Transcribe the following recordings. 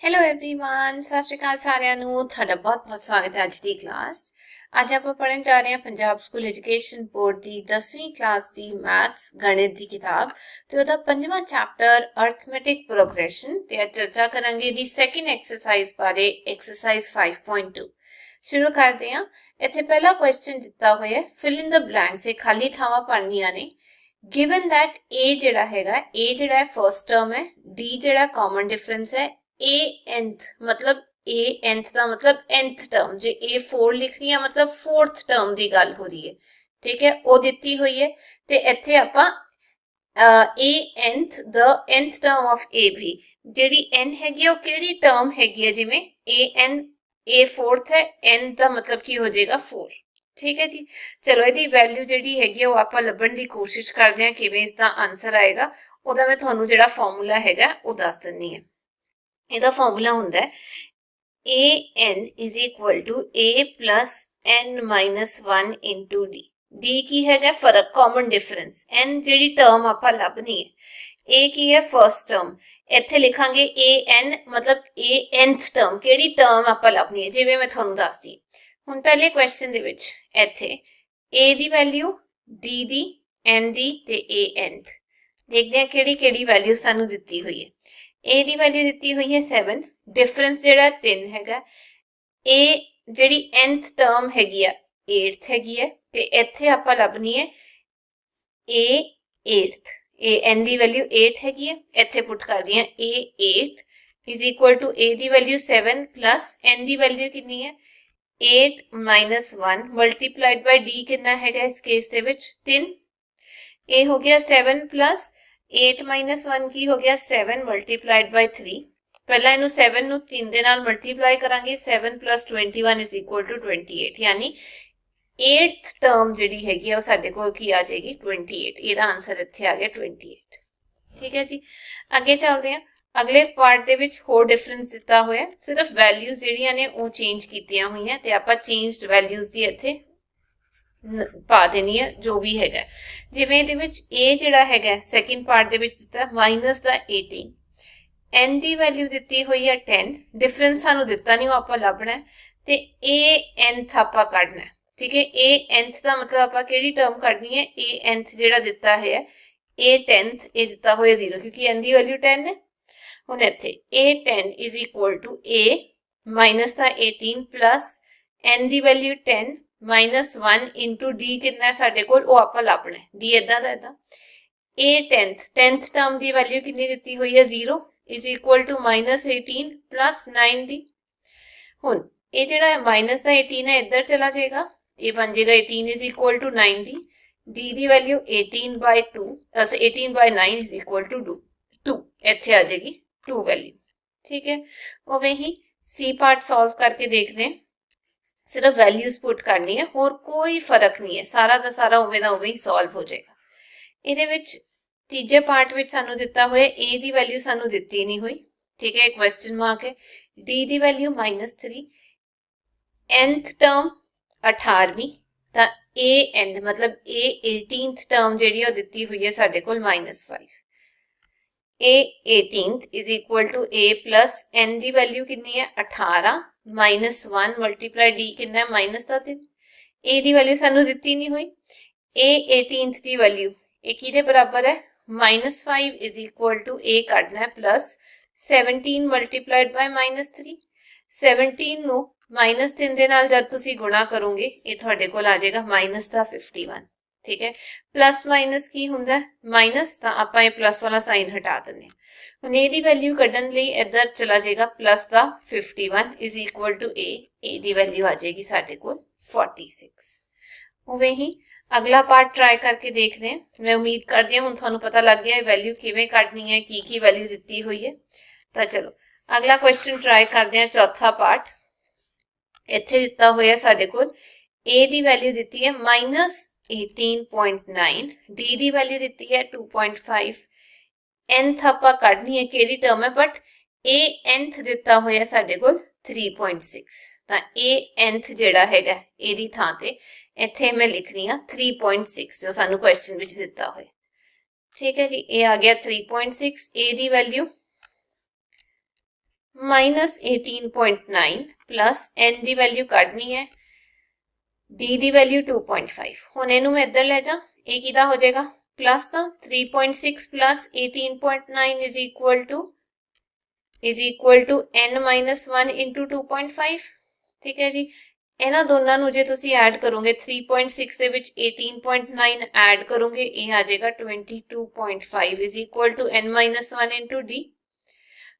Hello everyone, सत श्री अकाल सारिਆਂ ਨੂੰ ਤੁਹਾਡਾ ਬਹੁਤ-ਬਹੁਤ ਸਵਾਗਤ ਹੈ ਅੱਜ ਦੀ ਕਲਾਸ 'ਚ। ਅੱਜ ਆਪਾਂ ਪੜ੍ਹਨ ਜਾ ਰਹੇ ਹਾਂ ਪੰਜਾਬ ਸਕੂਲ ਐਜੂਕੇਸ਼ਨ ਬੋਰਡ ਦੀ 10ਵੀਂ ਕਲਾਸ ਦੀ ਮੈਥਸ ਗਣਿਤ ਦੀ ਕਿਤਾਬ ਤੇ ਉਹਦਾ ਪੰਜਵਾਂ ਚੈਪਟਰ ਅਰਥਮੈਟਿਕ ਪ੍ਰੋਗਰੈਸ਼ਨ ਤੇ ਅੱਜ ਚਰਚਾ ਕਰਾਂਗੇ ਦੀ ਸੈਕਿੰਡ ਐਕਸਰਸਾਈਜ਼ ਬਾਰੇ ਐਕਸਰਸਾਈਜ਼ 5.2। ਸ਼ੁਰੂ ਕਰਦੇ ਹਾਂ। ਇੱਥੇ ਪਹਿਲਾ ਕੁਐਸਚਨ ਦਿੱਤਾ ਹੋਇਆ ਹੈ ਫਿਲ ਇਨ ਦ ਬਲੈਂਕਸ, ਇਹ ਖਾਲੀ ਥਾਵਾਂ ਭਰਨੀਆਂ ਨੇ। given that a ਜਿਹੜਾ ਹੈਗਾ a ਜਿਹੜਾ ਹੈ ਫਰਸਟ ਟਰਮ ਹੈ, d ਜਿਹੜਾ ਕਾਮਨ ਡਿਫਰੈਂਸ ਹੈ, a nth मतलब a nth ਦਾ मतलब nth टर्म, जे a 4 ਲਿਖਣੀ ਹੈ मतलब फोर्थ टर्म ਦੀ ਗੱਲ ਹੋ ਰਹੀ ਹੈ। ठीक है, ਉਹ ਦਿੱਤੀ ਹੋਈ ਹੈ ਤੇ ਇੱਥੇ ਆਪਾਂ a nth the nth term of a भी ਜਿਹੜੀ n ਹੈਗੀ ਉਹ ਕਿਹੜੀ ਟਰਮ ਹੈਗੀ ਹੈ, ਜਿਵੇਂ a n a fourth ਹੈ, n ਦਾ मतलब ਕੀ ਹੋ ਜਾਏਗਾ 4। ठीक है जी, चलो ਇਹਦੀ ਵੈਲਿਊ ਜਿਹੜੀ ਹੈਗੀ ਉਹ ਆਪਾਂ ਲੱਭਣ ਦੀ ਕੋਸ਼ਿਸ਼ ਕਰਦੇ ਹਾਂ ਕਿਵੇਂ ਇਸ ਦਾ ਆਨਸਰ ਆਏਗਾ। ਉਹਦਾ ਮੈਂ ਤੁਹਾਨੂੰ ਜਿਹੜਾ ਫਾਰਮੂਲਾ ਹੈਗਾ ਉਹ ਦੱਸ ਦਿੰਨੀ ਹੈ। ਇਹਦਾ ਫਾਰਮੂਲਾ ਹੁੰਦਾ ਹੈ an is equal to a plus n minus 1 into d। d ਕੀ ਹੈਗਾ ਫਰਕ, ਕਾਮਨ ਡਿਫਰੈਂਸ। n ਜਿਹੜੀ ਟਰਮ ਆਪਾਂ ਲੱਭਣੀ ਹੈ। a ਕੀ ਹੈ ਫਰਸਟ ਟਰਮ, ਇੱਥੇ ਲਿਖਾਂਗੇ an ਮਤਲਬ a nth ਟਰਮ, ਕਿਹੜੀ ਟਰਮ ਆਪਾਂ ਲੱਭਣੀ ਹੈ ਜਿਵੇਂ ਮੈਂ ਤੁਹਾਨੂੰ ਦੱਸਦੀ। ਹੁਣ ਪਹਿਲੇ ਕੁਐਸਚਨ ਦੇ ਵਿੱਚ ਇੱਥੇ a the value, d the, n ਦੀ ਤੇ a nth। ਦੇਖਦੇ ਹਾਂ ਕਿਹੜੀ ਕਿਹੜੀ ਵੈਲਿਊ ਸਾਨੂੰ ਦਿੱਤੀ ਹੋਈ ਹੈ। a ਦੀ ਵੈਲਿਊ ਦਿੱਤੀ ਹੋਈ ਹੈ 7, ਡਿਫਰੈਂਸ ਜਿਹੜਾ 3 ਹੈਗਾ। a ਜਿਹੜੀ nth ਟਰਮ ਹੈਗੀ ਆ 8th ਹੈਗੀ ਹੈ ਤੇ ਇੱਥੇ ਆਪਾਂ ਲੱਭਣੀ ਹੈ a 8th। a n the value 8 ਹੈਗੀ ਹੈ, ਇੱਥੇ ਪੁੱਟ ਕਰਦੀ ਹਾਂ a 8 is equal to a the value 7 plus n the value ਕਿੰਨੀ ਹੈ 8 minus 1 multiplied by d ਕਿੰਨਾ ਹੈਗਾ ਇਸ ਕੇਸ ਦੇ ਵਿੱਚ 3। a ਹੋ ਗਿਆ 7 plus 8 minus 1 ਕੀ ਹੋ ਗਿਆ 7 multiplied by 3। ਪਹਿਲਾਂ ਇਹਨੂੰ 7 ਨੂੰ 3 ਦੇ ਨਾਲ ਮਲਟੀਪਲਾਈ ਕਰਾਂਗੇ, 7 plus 21 is equal to 28, ਯਾਨੀ 8th ਟਰਮ ਜਿਹੜੀ ਹੈਗੀ ਉਹ ਸਾਡੇ ਕੋਲ ਕੀ ਆ ਜਾਏਗੀ 28। ਇਹਦਾ ਆਨਸਰ ਇੱਥੇ ਆ ਗਿਆ 28। ਠੀਕ ਹੈ ਜੀ, ਅੱਗੇ ਚੱਲਦੇ ਹਾਂ। ਅਗਲੇ ਪਾਰਟ ਦੇ ਵਿੱਚ ਹੋਰ ਡਿਫਰੈਂਸ ਦਿੱਤਾ ਹੋਇਆ, ਸਿਰਫ ਵੈਲਿਊਜ਼ ਜਿਹੜੀਆਂ ਨੇ ਉਹ ਚੇਂਜ ਕੀਤੀਆਂ ਹੋਈਆਂ ਤੇ ਆਪਾਂ ਚੇਂਜਡ ਵੈਲਿਊਜ਼ ਦੀ ਇੱਥੇ ਪਾ ਦੇਣੀ ਹੈ ਜੋ ਵੀ ਹੈਗਾ। ਜਿਵੇਂ ਇਹਦੇ ਵਿੱਚ a ਜਿਹੜਾ ਹੈਗਾ ਸੈਕਿੰਡ ਪਾਰਟ ਦੇ ਵਿੱਚ ਦਿੱਤਾ ਮਾਈਨਸ ਦਾ 18, n ਦੀ ਵੈਲਿਊ ਦਿੱਤੀ ਹੋਈ ਹੈ 10, ਡਿਫਰੈਂਸ ਸਾਨੂੰ ਦਿੱਤਾ ਨਹੀਂ ਉਹ ਆਪਾਂ ਲੱਭਣਾ ਤੇ a nth ਆਪਾਂ ਕੱਢਣਾ। ਠੀਕ ਹੈ, a nth ਦਾ ਮਤਲਬ ਆਪਾਂ ਕਿਹੜੀ ਟਰਮ ਕੱਢਣੀ ਹੈ a nth ਜਿਹੜਾ ਦਿੱਤਾ ਹੈ a 10th, ਇਹ ਦਿੱਤਾ ਹੋਇਆ 0 ਕਿਉਂਕਿ n ਦੀ ਵੈਲਿਊ 10 ਹੈ। ਹੁਣ ਇੱਥੇ a 10 is equal to a minus the 18 plus n the value 10 minus 1 into d ਕਿੰਨਾ ਸਾਡੇ ਕੋਲ ਉਹ ਆਪਾਂ ਲੱਭਣਾ। d ਇਦਾਂ ਦਾ ਇਦਾਂ a 10th term the value ਕਿੰਨੀ ਦਿੱਤੀ ਹੋਈ ਹੈ 0 is equal to minus 18 plus 9d। ਹੁਣ ਇਹ ਜਿਹੜਾ minus ਦਾ 18 ਹੈ ਇੱਧਰ ਚਲਾ ਜਾਏਗਾ, ਇਹ ਬਣ ਜਾਏਗਾ 18 is equal to 9d। d the value 18 by 2 18 by 9 is equal to 2, ਇੱਥੇ ਆ ਜਾਏਗੀ 2 ਵੈਲਿਊ। ਠੀਕ ਹੈ, ਉਵੇਂ ਹੀ c ਪਾਰਟ ਸੋਲਵ ਕਰਕੇ ਦੇਖਦੇ ਹਾਂ। ਸਿਰਫ ਵੈਲਿਊਜ਼ ਪੁੱਟ ਕਰਨੀ ਹੈ, ਹੋਰ ਕੋਈ ਫਰਕ ਨਹੀਂ ਹੈ, ਸਾਰਾ ਦਾ ਸਾਰਾ ਉਵੇਂ ਦਾ ਉਵੇਂ ਹੀ ਸੋਲਵ ਹੋ ਜਾਏਗਾ। ਇਹਦੇ ਵਿੱਚ ਤੀਜੇ ਪਾਰਟ ਵਿੱਚ ਸਾਨੂੰ ਦਿੱਤਾ ਹੋਇਆ a ਦੀ ਵੈਲਿਊ ਸਾਨੂੰ ਦਿੱਤੀ ਨਹੀਂ ਹੋਈ। ਠੀਕ ਹੈ, ਕੁਐਸਚਨ ਮਾਰਕ ਹੈ। d ਦੀ ਵੈਲਿਊ -3, nth ਟਰਮ 18ਵੀਂ ਤਾਂ a n ਮਤਲਬ a 18th ਟਰਮ ਜਿਹੜੀ ਉਹ ਦਿੱਤੀ ਹੋਈ ਹੈ ਸਾਡੇ ਕੋਲ -5। a 18th is equal to a plus n the value ਕਿੰਨੀ ਹੈ 18 minus 1 multiply d ਕਿੰਨਾ minus the 3। a the value ਸਾਨੂੰ ਦਿੱਤੀ ਨਹੀਂ ਹੋਈ। a 18th ਦੀ ਵੈਲਿਊ ਇਹ ਕਿਹਦੇ ਬਰਾਬਰ ਹੈ -5 is equal to a ਕੱਢਣਾ plus 17 multiplied by -3। 17 ਨੂੰ -3 ਦੇ ਨਾਲ ਜਦ ਤੁਸੀਂ ਗੁਣਾ ਕਰੋਗੇ ਇਹ ਤੁਹਾਡੇ ਕੋਲ ਆ ਜਾਏਗਾ ਮਾਈਨਸ ਦਾ 51। ਠੀਕ ਹੈ, ਪਲੱਸ ਮਾਈਨਸ ਕੀ ਹੁੰਦਾ ਮਾਈਨਸ, ਤਾਂ ਆਪਾਂ ਇਹ ਪਲੱਸ ਵਾਲਾ ਸਾਈਨ ਹਟਾ ਦਿੰਦੇ ਹਾਂ। ਹੁਣ a ਦੀ ਵੈਲਿਊ ਕੱਢਣ ਲਈ ਇੱਧਰ ਚਲਾ ਜਾਏਗਾ plus the 51 is equal to a the value ਆ ਜਾਏਗੀ ਸਾਡੇ ਕੋਲ 46। ਉਵੇਂ ਹੀ ਅਗਲਾ ਪਾਰਟ ਟਰਾਈ ਕਰਕੇ ਦੇਖਦੇ ਹਾਂ। ਮੈਂ ਉਮੀਦ ਕਰਦੀ ਹਾਂ ਹੁਣ ਤੁਹਾਨੂੰ ਪਤਾ ਲੱਗ ਗਿਆ ਵੈਲਿਊ ਕਿਵੇਂ ਕੱਢਣੀ ਹੈ, ਕੀ ਵੈਲਿਊ ਦਿੱਤੀ ਹੋਈ ਹੈ। ਤਾਂ ਚਲੋ ਅਗਲਾ ਕੁਐਸਚਨ ਟਰਾਈ ਕਰਦੇ ਹਾਂ। ਚੌਥਾ ਪਾਰਟ ਇੱਥੇ ਦਿੱਤਾ ਹੋਇਆ ਸਾਡੇ ਕੋਲ a ਦੀ ਵੈਲਿਊ ਦਿੱਤੀ ਹੈ -18.9, d ਦੀ ਵੈਲਿਊ ਦਿੱਤੀ ਹੈ 2.5, nth ਆਪਾਂ ਕੱਢਣੀ ਹੈ ਕਿਹੜੀ ਟਰਮ ਹੈ ਬਟ a nth ਦਿੱਤਾ ਹੋਇਆ ਸਾਡੇ ਕੋਲ 3.6, ਤਾਂ a nth ਜਿਹੜਾ ਹੈਗਾ ਇਹਦੀ ਥਾਂ ਤੇ ਇੱਥੇ ਮੈਂ ਲਿਖ ਰਹੀ ਹਾਂ 3.6 ਜੋ ਸਾਨੂੰ ਕੁਐਸਚਨ ਵਿੱਚ ਦਿੱਤਾ ਹੋਇਆ। ਠੀਕ ਹੈ ਜੀ, ਇਹ ਆ ਗਿਆ 3.6। a the value minus 18.9 plus n की वैल्यू कढ़नी है, d की वैल्यू 2.5। हुण इहनूं मैं इधर ले जा, ये किहदा हो जाएगा प्लस का 3.6 plus 18.9 is equal to n minus 1 into 2.5। ठीक है जी, इन्हां दोनों नूं जे तुसीं ऐड करोगे 3.6 ਦੇ ਵਿੱਚ 18.9 ऐड करोगे, ये आ जाएगा 22.5 is equal to n minus 1 into d।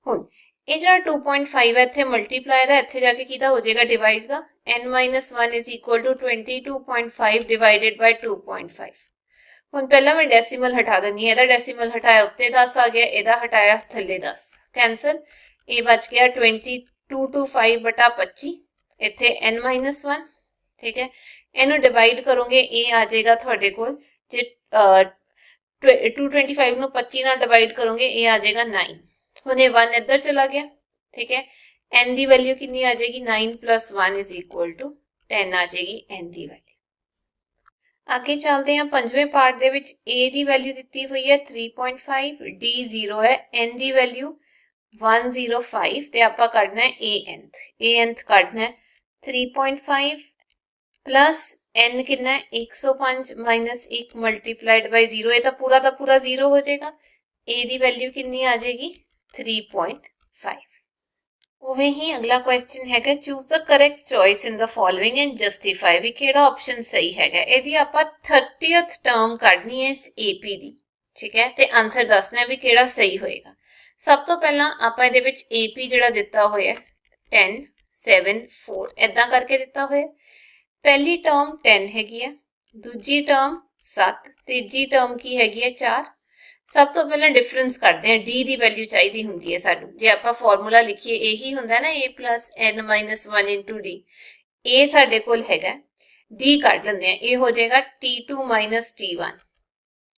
हुण ये जो 2.5 है इत्थे मल्टीप्लाई दा, इत्थे जाके किहदा हो जाएगा डिवाइड दा, n minus 1 is equal to 22.5 divided by 2.5। हुण पहला मैं डेसीमल हटा देनी है, डेसीमल हटाया उत्ते 10 आ गया, एदा हटाया थल्ले 10, कैंसल, ये बच गया 22 टू 5 बटा 25, इत्थे n माइनस 1। ठीक है, इनू डिवाइड करोगे, ये आ जाएगा थोड़े कोल जे 225 नू 25 नाल डिवाइड करोगे, ये आ जाएगा 9। हुणे 1 इधर चला गया। ठीक है, n की वैल्यू कितनी आ जाएगी 9 प्लस 1 इज इक्वल टू 10 आ जाएगी n की वैल्यू। आगे चलते हैं, पंजवें पार्ट दे विच a की वैल्यू दी हुई है 3.5, d 0 है, n की वैल्यू 105 ते आपां कढना है a nth कढना है 3.5 प्लस n कितना है 105 माइनस 1 मल्टीप्लाइड बाय 0, ये तो पूरा 0 हो जाएगा। a की वैल्यू कितनी आ जाएगी 3.5। उवें ही अगला क्वेश्चन है, choose the correct choice in the following and justify, भी केड़ा ऑप्शन सही है। यदि आपां 30th टर्म कढनी है इस AP दी, ठीक है, ते आंसर दसना भी केड़ा सही होएगा। सब तो पहला आपां इहदे विच AP जिहड़ा दिता होया 10 7 4 इदां करके दिता होया। पहली टर्म 10 हैगी है, दूजी टर्म 7, तीजी टर्म की हैगी है 4। सब तो पहला डिफरेंस करते हैं, डी की वैल्यू चाहिए होंगी है सानू, जे आपां फॉर्मूला लिखिए यही होंदा ना a plus n minus 1 into D, ए साडे कोल हैगा, डी कढ लेंदे हैं, ये हो जाएगा t2 माइनस t1,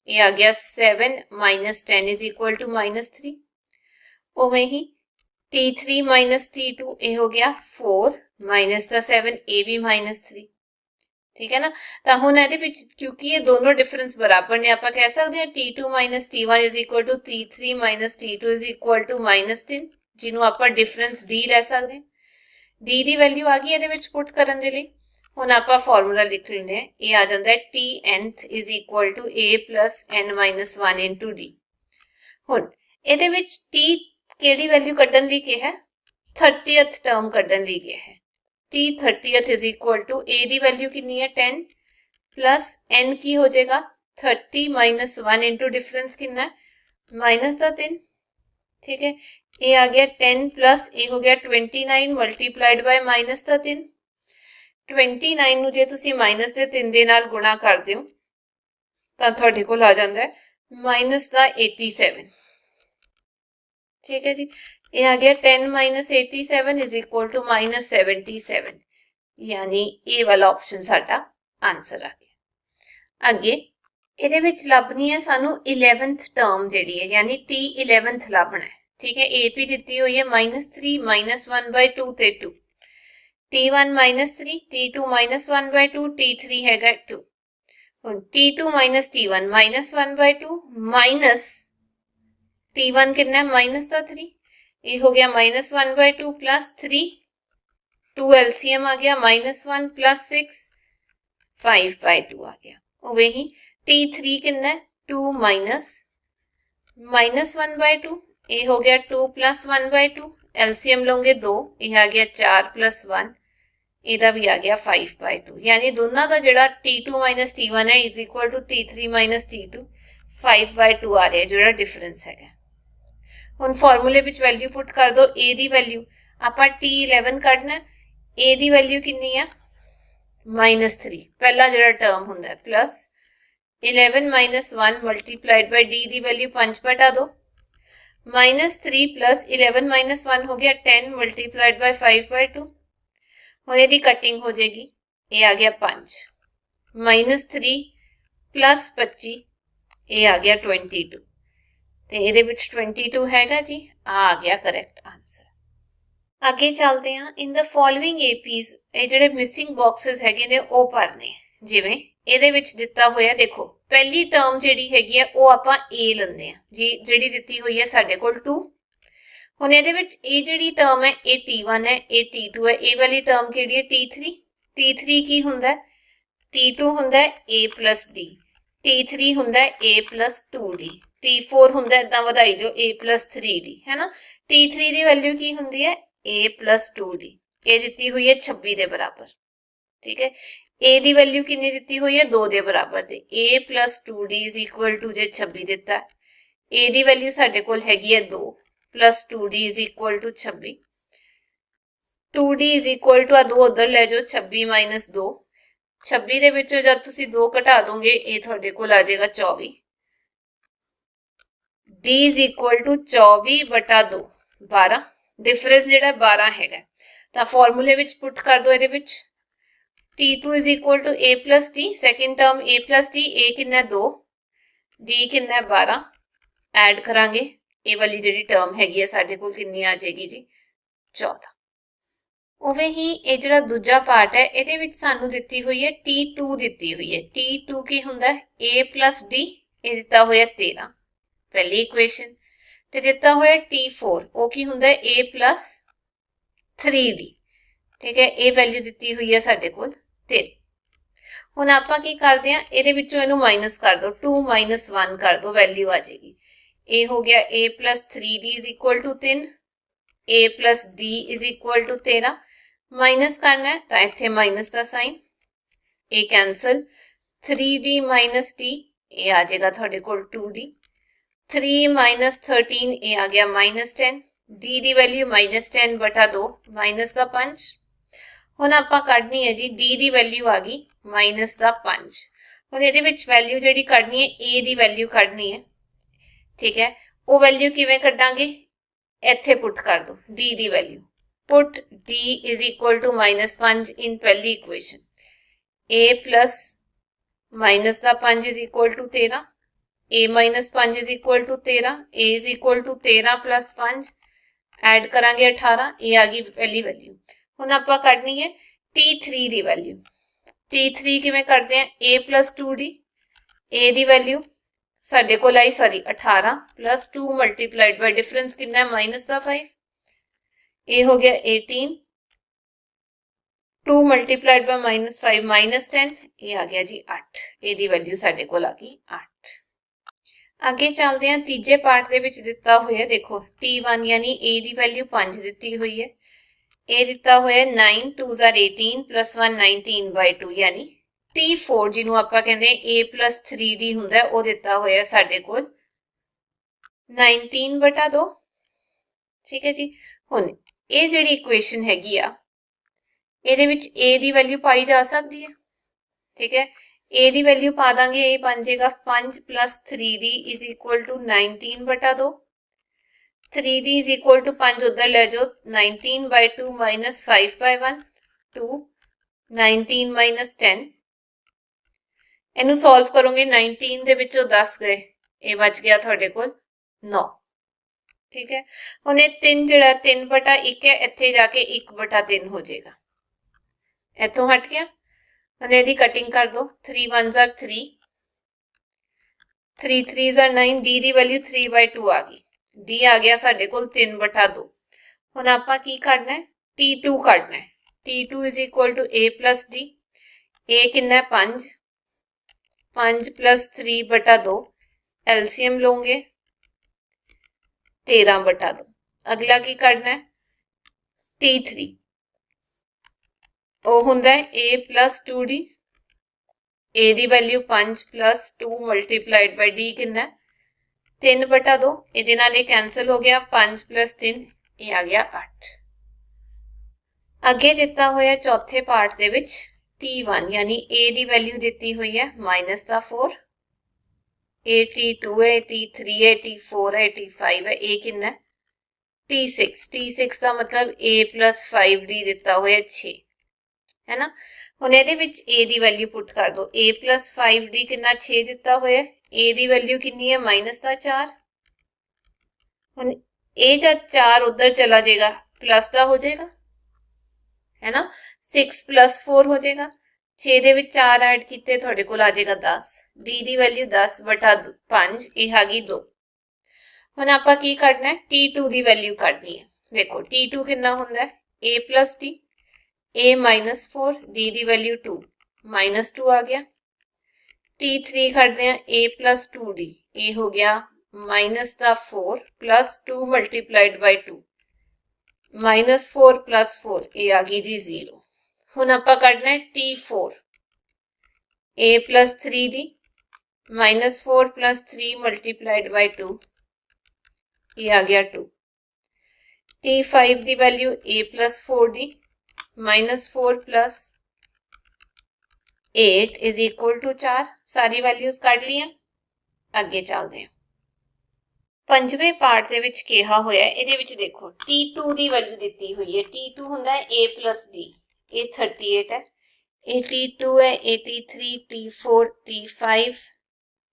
ये आ गया 7 minus 10 is equal to minus 3। उवें ही t3 माइनस t2, ये हो गया 4 माइनस का 7, ए भी माइनस 3। ठीक है ना, तो हुण इहदे विच क्योंकि ये दोनों डिफरेंस बराबर ने, आपां कह सकते हैं t2 minus t1 is equal to t3 minus t2 is equal to minus 3, जिन्हों आपां डिफरेंस d लै सकते हैं। d की वैल्यू आ गई इहदे विच पुट करन दे लई, हुण आपां फॉर्मूला लिख लेंदे हैं, ये आ जांदा है t nth is equal to a plus n minus 1 into D. हुण इहदे विच t केड़ी वैल्यू कड्ढण लई कहा है, 30th टर्म कड्ढण लई कहा है। t 30th is equal to a की वैल्यू कितनी है 10 प्लस n की हो जाएगा 30 माइनस 1 इंटू डिफरेंस कितना है माइनस का 3। ठीक है, ये आ गया 10 प्लस ये हो गया 29 मल्टीप्लाइड बाय माइनस का 3। 29 नूं जे तुसीं माइनस के 3 दे नाल गुणा कर दिओ तां तुहाडे कोल आ जांदा है माइनस का 87। ठीक है जी, ये आ गया 10 minus 87 is equal to minus 77, यानी ए वाला ऑप्शन साडा आंसर आ गया। अगे इहदे विच लभनी है सानू 11th टर्म जिहड़ी है, यानी t 11th लभना है। ठीक है, AP दिती हुई है माइनस 3 माइनस 1 बाय 2 ते 2, t1 minus 3, t2 minus 1 bye 2, t3 हैगा 2। हुण t2 minus t1 minus 1 bye 2 minus t1 कितना है माइनस का 3, ये हो गया माइनस 1 बाय 2 प्लस 3, 2 एलसीएम आ गया माइनस 1 प्लस 6 5 बाय 2 आ गया। उवे ही t3 कितना है 2 माइनस 1 बाय 2, ये हो गया 2 प्लस 1 बाय 2, एलसीएम लोगे 2, ये आ गया 4 प्लस 1, ਇਹਦਾ भी आ गया 5 बाय 2, यानी दोनों का जोड़ा t2 माइनस t1 है is equal to t3 minus t2 5 by 2 आ रहा है, जोड़ा डिफरेंस है। हुण फॉर्मूले विच वैल्यू पुट कर दो, a की वैल्यू आपां t11 कढना, a की वैल्यू कितनी है माइनस 3, पहला जोड़ा टर्म हुंदा है, plus 11 minus 1 multiplied by d की वैल्यू 5 बटा 2, माइनस 3 प्लस 11 माइनस 1 हो गया 10 मल्टीप्लाइड बाय 5 बाय 2। हुण इहदी कटिंग हो जाएगी, ये आ गया 5 माइनस 3 प्लस 25, ये आ गया 22, तो ये 22 हैगा जी, आ गया करेक्ट आंसर। आगे चलते हैं, इन द फॉलोइंग एपीज ये जिहड़े मिसिंग बॉक्सेस हैगे ने वो भरने, जिवें ਇਹਦੇ ਵਿੱਚ ਦਿੱਤਾ ਹੋਇਆ देखो पहली टर्म ਜਿਹੜੀ ਹੈਗੀ ਹੈ ਉਹ ਆਪਾਂ a ਲੈਂਦੇ ਆ जी, ਜਿਹੜੀ ਦਿੱਤੀ ਹੋਈ ਹੈ ਸਾਡੇ ਕੋਲ 2। ਹੁਣ ਇਹਦੇ ਵਿੱਚ ਇਹ ਜਿਹੜੀ ਟਰਮ ਹੈ ਇਹ t1 ਹੈ, ਇਹ t2 ਹੈ, ਇਹ ਵਾਲੀ ਟਰਮ ਕਿਹੜੀ ਹੈ t3। t3 ਕੀ ਹੁੰਦਾ, t2 ਹੁੰਦਾ a plus d, t3 ਹੁੰਦਾ a plus 2d, t4 ਹੁੰਦਾ ਇਦਾਂ ਵਧਾਈ ਜੋ a plus 3d ਹੈ ਨਾ। t3 ਦੀ ਵੈਲਿਊ ਕੀ ਹੁੰਦੀ ਹੈ a plus 2d, ਇਹ ਦਿੱਤੀ ਹੋਈ ਹੈ 26 ਦੇ ਬਰਾਬਰ, ਠੀਕ ਹੈ। a ਦੀ ਵੈਲਿਊ ਕਿੰਨੀ ਦਿੱਤੀ ਹੋਈ ਹੈ 2 ਦੇ ਬਰਾਬਰ, ਤੇ a plus 2d is equal to ਜੇ 26 ਦਿੱਤਾ, a ਦੀ ਵੈਲਿਊ ਸਾਡੇ ਕੋਲ ਹੈਗੀ ਹੈ 2 plus 2d is equal to 26, 2d is equal to ਆ 2 ਉਧਰ ਲੈ ਜਾਓ 26 minus 2, 26 ਦੇ ਵਿੱਚੋਂ ਜਦ ਤੁਸੀਂ 2 ਘਟਾ ਦੋਗੇ ਇਹ ਤੁਹਾਡੇ ਕੋਲ ਆ ਜਾਏਗਾ 24, d is equal to 24 ਬਟਾ 2 12, difference ਜਿਹੜਾ 12 ਹੈਗਾ ਤਾਂ ਫਾਰਮੂਲੇ ਵਿੱਚ ਪੁੱਟ ਕਰ ਦੋ ਇਹਦੇ ਵਿੱਚ t2 is equal to a plus d, second term a plus d, a कितना 2 d कितना 12 ਐਡ ਕਰਾਂਗੇ ਇਹ ਵਾਲੀ ਜਿਹੜੀ ਟਰਮ ਹੈਗੀ ਹੈ ਸਾਡੇ ਕੋਲ ਕਿੰਨੀ ਆ ਜਾਏਗੀ ਜੀ 14। ਉਵੇਂ ਹੀ ਇਹ ਜਿਹੜਾ ਦੂਜਾ ਪਾਰਟ ਹੈ ਇਹਦੇ ਵਿੱਚ ਸਾਨੂੰ ਦਿੱਤੀ ਹੋਈ ਹੈ t2 ਦਿੱਤੀ ਹੋਈ ਹੈ, t2 ਕੀ ਹੁੰਦਾ a plus d, ਇਹ ਦਿੱਤਾ ਹੋਇਆ 13 ਪਹਿਲੀ ਇਕੁਏਸ਼ਨ, ਤੇ ਦਿੱਤਾ ਹੋਇਆ t4 ਉਹ ਕੀ ਹੁੰਦਾ a plus 3d, ठीक है। ਇਹ ਵੈਲਿਊ ਦਿੱਤੀ ਹੋਈ ਹੈ ਸਾਡੇ ਕੋਲ 3। ਹੁਣ ਆਪਾਂ ਕੀ ਕਰਦੇ ਆ ਇਹਦੇ ਵਿੱਚੋਂ ਇਹਨੂੰ ਮਾਈਨਸ ਕਰ ਦੋ, 2 minus 1 ਕਰ ਦੋ, ਵੈਲਿਊ ਆ ਜਾਏਗੀ ਇਹ ਹੋ ਗਿਆ a plus 3d is equal to 3, a plus d is equal to 13, minus ਕਰਨਾ ਹੈ ਤਾਂ ਇੱਥੇ ਮਾਈਨਸ ਦਾ ਸਾਈਨ, ਇਹ ਕੈਂਸਲ, 3d minus d ਇਹ ਆ ਜਾਏਗਾ ਤੁਹਾਡੇ ਕੋਲ 2d, 3 minus 13 ਇਹ ਆ ਗਿਆ minus 10, d ਦੀ ਵੈਲਿਊ -10 ਬਟਾ 2 ਮਾਈਨਸ ਦਾ 5। ਹੁਣ ਆਪਾਂ ਕੱਢਣੀ ਹੈ ਜੀ d ਦੀ ਵੈਲਿਊ ਆ ਗਈ ਮਾਈਨਸ ਦਾ 5। ਹੁਣ ਇਹਦੇ ਵਿੱਚ ਵੈਲਿਊ ਜਿਹੜੀ ਕੱਢਣੀ ਹੈ a ਦੀ ਵੈਲਿਊ ਕੱਢਣੀ ਹੈ, ਠੀਕ ਹੈ। ਉਹ ਵੈਲਿਊ ਕਿਵੇਂ ਕੱਢਾਂਗੇ ਇੱਥੇ ਪੁੱਟ ਕਰ ਦੋ d the value, put d is equal to -5 in ਪਹਿਲੀ equation, a plus minus the 5 is equal to 13, a minus 5 is equal to 13, a is equal to 13 plus 5 add ਕਰਾਂਗੇ 18, ਇਹ ਆ ਗਈ ਪਹਿਲੀ ਵੈਲਿਊ। ਹੁਣ ਆਪਾਂ ਕੱਢਣੀ ਹੈ t3 ਦੀ ਵੈਲਿਊ, t3 ਕਿਵੇਂ ਕਰਦੇ ਆ a plus 2d, a the value ਸਾਡੇ ਕੋਲ ਆਈ 18 plus 2 multiplied by डिफरेंस कितना है माइनस का 5, ये हो गया 18, 2 multiplied by -5 -10, ये आ गया जी 8, ए दी वैल्यू साडे कोल आ गई 8। आगे चलते हैं तीजे पार्ट दे विच दिता होया, देखो t1 यानी a दी वैल्यू 5 दिती हुई है, a दिता होया 9 2 18 plus 1 19/2 यानी t4 ਜਿਹਨੂੰ ਆਪਾਂ ਕਹਿੰਦੇ a plus 3d ਹੁੰਦਾ ਉਹ ਦਿੱਤਾ ਹੋਇਆ ਸਾਡੇ ਕੋਲ 19/2, ਠੀਕ ਹੈ ਜੀ। ਹੁਣ ਇਹ ਜਿਹੜੀ ਇਕੁਏਸ਼ਨ ਹੈਗੀ ਆ ਇਹਦੇ ਵਿੱਚ a ਦੀ ਵੈਲਿਊ ਪਾਈ ਜਾ ਸਕਦੀ ਹੈ, ਠੀਕ ਹੈ। a ਦੀ ਵੈਲਿਊ ਪਾ ਦਾਂਗੇ, ਇਹ ਬਣ ਜਾਏਗਾ 5 plus 3d is equal to 19/2, 3d is equal to 5 उधर ले जाओ 19/2 minus 5/1 2, 19 minus 10, ਇਹਨੂੰ ਸੋਲਵ ਕਰੋਗੇ 19 ਦੇ ਵਿੱਚੋਂ 10 ਗਏ, ਇਹ ਬਚ ਗਿਆ ਤੁਹਾਡੇ ਕੋਲ 9, ਠੀਕ ਹੈ। ਹੁਣ ਇਹ 3 ਜਿਹੜਾ 3/1 ਹੈ ਇੱਥੇ ਜਾ ਕੇ 1/3 ਹੋ ਜਾਏਗਾ, ਇੱਥੋਂ ਹਟ ਗਿਆ। ਹੁਣ ਇਹਦੀ ਕਟਿੰਗ ਕਰ ਦੋ, 3 1s are 3, 3 3s are 9, d the value 3/2 ਆ ਗਈ, d ਆ ਗਿਆ ਸਾਡੇ ਕੋਲ 3/2। ਹੁਣ ਆਪਾਂ ਕੀ ਕਰਨਾ ਹੈ t2 ਕੱਢਣਾ ਹੈ, t2 is equal to a plus d, a ਕਿੰਨਾ ਹੈ 5, 5 plus 3/2 एलसीएम लोगे 13/2। अगला की करना है t3, वो हुंदा है a plus 2d, a दी value 5 plus 2 multiplied by d कितना 3/2, ਇਹਦੇ ਨਾਲ ਇਹ कैंसिल हो गया, 5 plus 3 ਇਹ आ गया 8। ਅੱਗੇ ਦਿੱਤਾ ਹੋਇਆ ਚੌਥੇ ਪਾਰਟ ਦੇ ਵਿੱਚ t1 यानी a ਦੀ ਵੈਲਿਊ ਦਿੱਤੀ ਹੋਈ ਹੈ -4, a t2 है, t3 है, t4 है, t5 है, a कितना t6, t6 ਦਾ ਮਤਲਬ a plus 5d ਦਿੱਤਾ ਹੋਇਆ 6 है ना। ਹੁਣ ਇਹਦੇ ਵਿੱਚ a ਦੀ ਵੈਲਿਊ ਪੁੱਟ ਕਰ ਦੋ, a plus 5d ਕਿੰਨਾ 6 ਦਿੱਤਾ ਹੋਇਆ, a ਦੀ ਵੈਲਿਊ ਕਿੰਨੀ ਹੈ -4। ਹੁਣ ਇਹ ਜਦ 4 ਉਧਰ ਚਲਾ ਜਾਏਗਾ प्लस ਦਾ ਹੋ ਜਾਏਗਾ, है ना, 6 plus 4 हो जाएगा, 6 ਦੇ ਵਿੱਚ 4 ਐਡ ਕੀਤੇ ਤੁਹਾਡੇ ਕੋਲ ਆ ਜਾਏਗਾ 10, d ਦੀ ਵੈਲਿਊ 10/5 ਇਹ ਆ ਗਈ 2। हुण आपां की कढना है, T2 की वैल्यू कढनी है। देखो T2 कितना हुंदा है, A plus D, A minus 4, D की वैल्यू 2, माइनस 2 आ गया। T3 करते हैं A प्लस 2D, A हो गया माइनस का 4 plus 2 multiplied by 2, minus 4 plus 4, A आ गई जी 0। हुण आपां कढना है T4, A plus 3D, minus 4 plus 3 multiplied by 2, ये आ गया 2। T5 की value A plus 4D, minus 4 plus 8 is equal to 4। सारी वैल्यूज कढ लिया, अगे चलते हैं। पंजवें पार्ट ਦੇ ਵਿੱਚ ਕਿਹਾ ਹੋਇਆ ਇਹਦੇ ਵਿੱਚ ਦੇਖੋ T2 ਦੀ ਵੈਲਿਊ ਦਿੱਤੀ ਹੋਈ ਹੈ। T2 ਹੁੰਦਾ ਹੈ A plus D, ਇਹ 38 ਹੈ, ਇਹ T2 ਹੈ, ਇਹ T3, T4, T5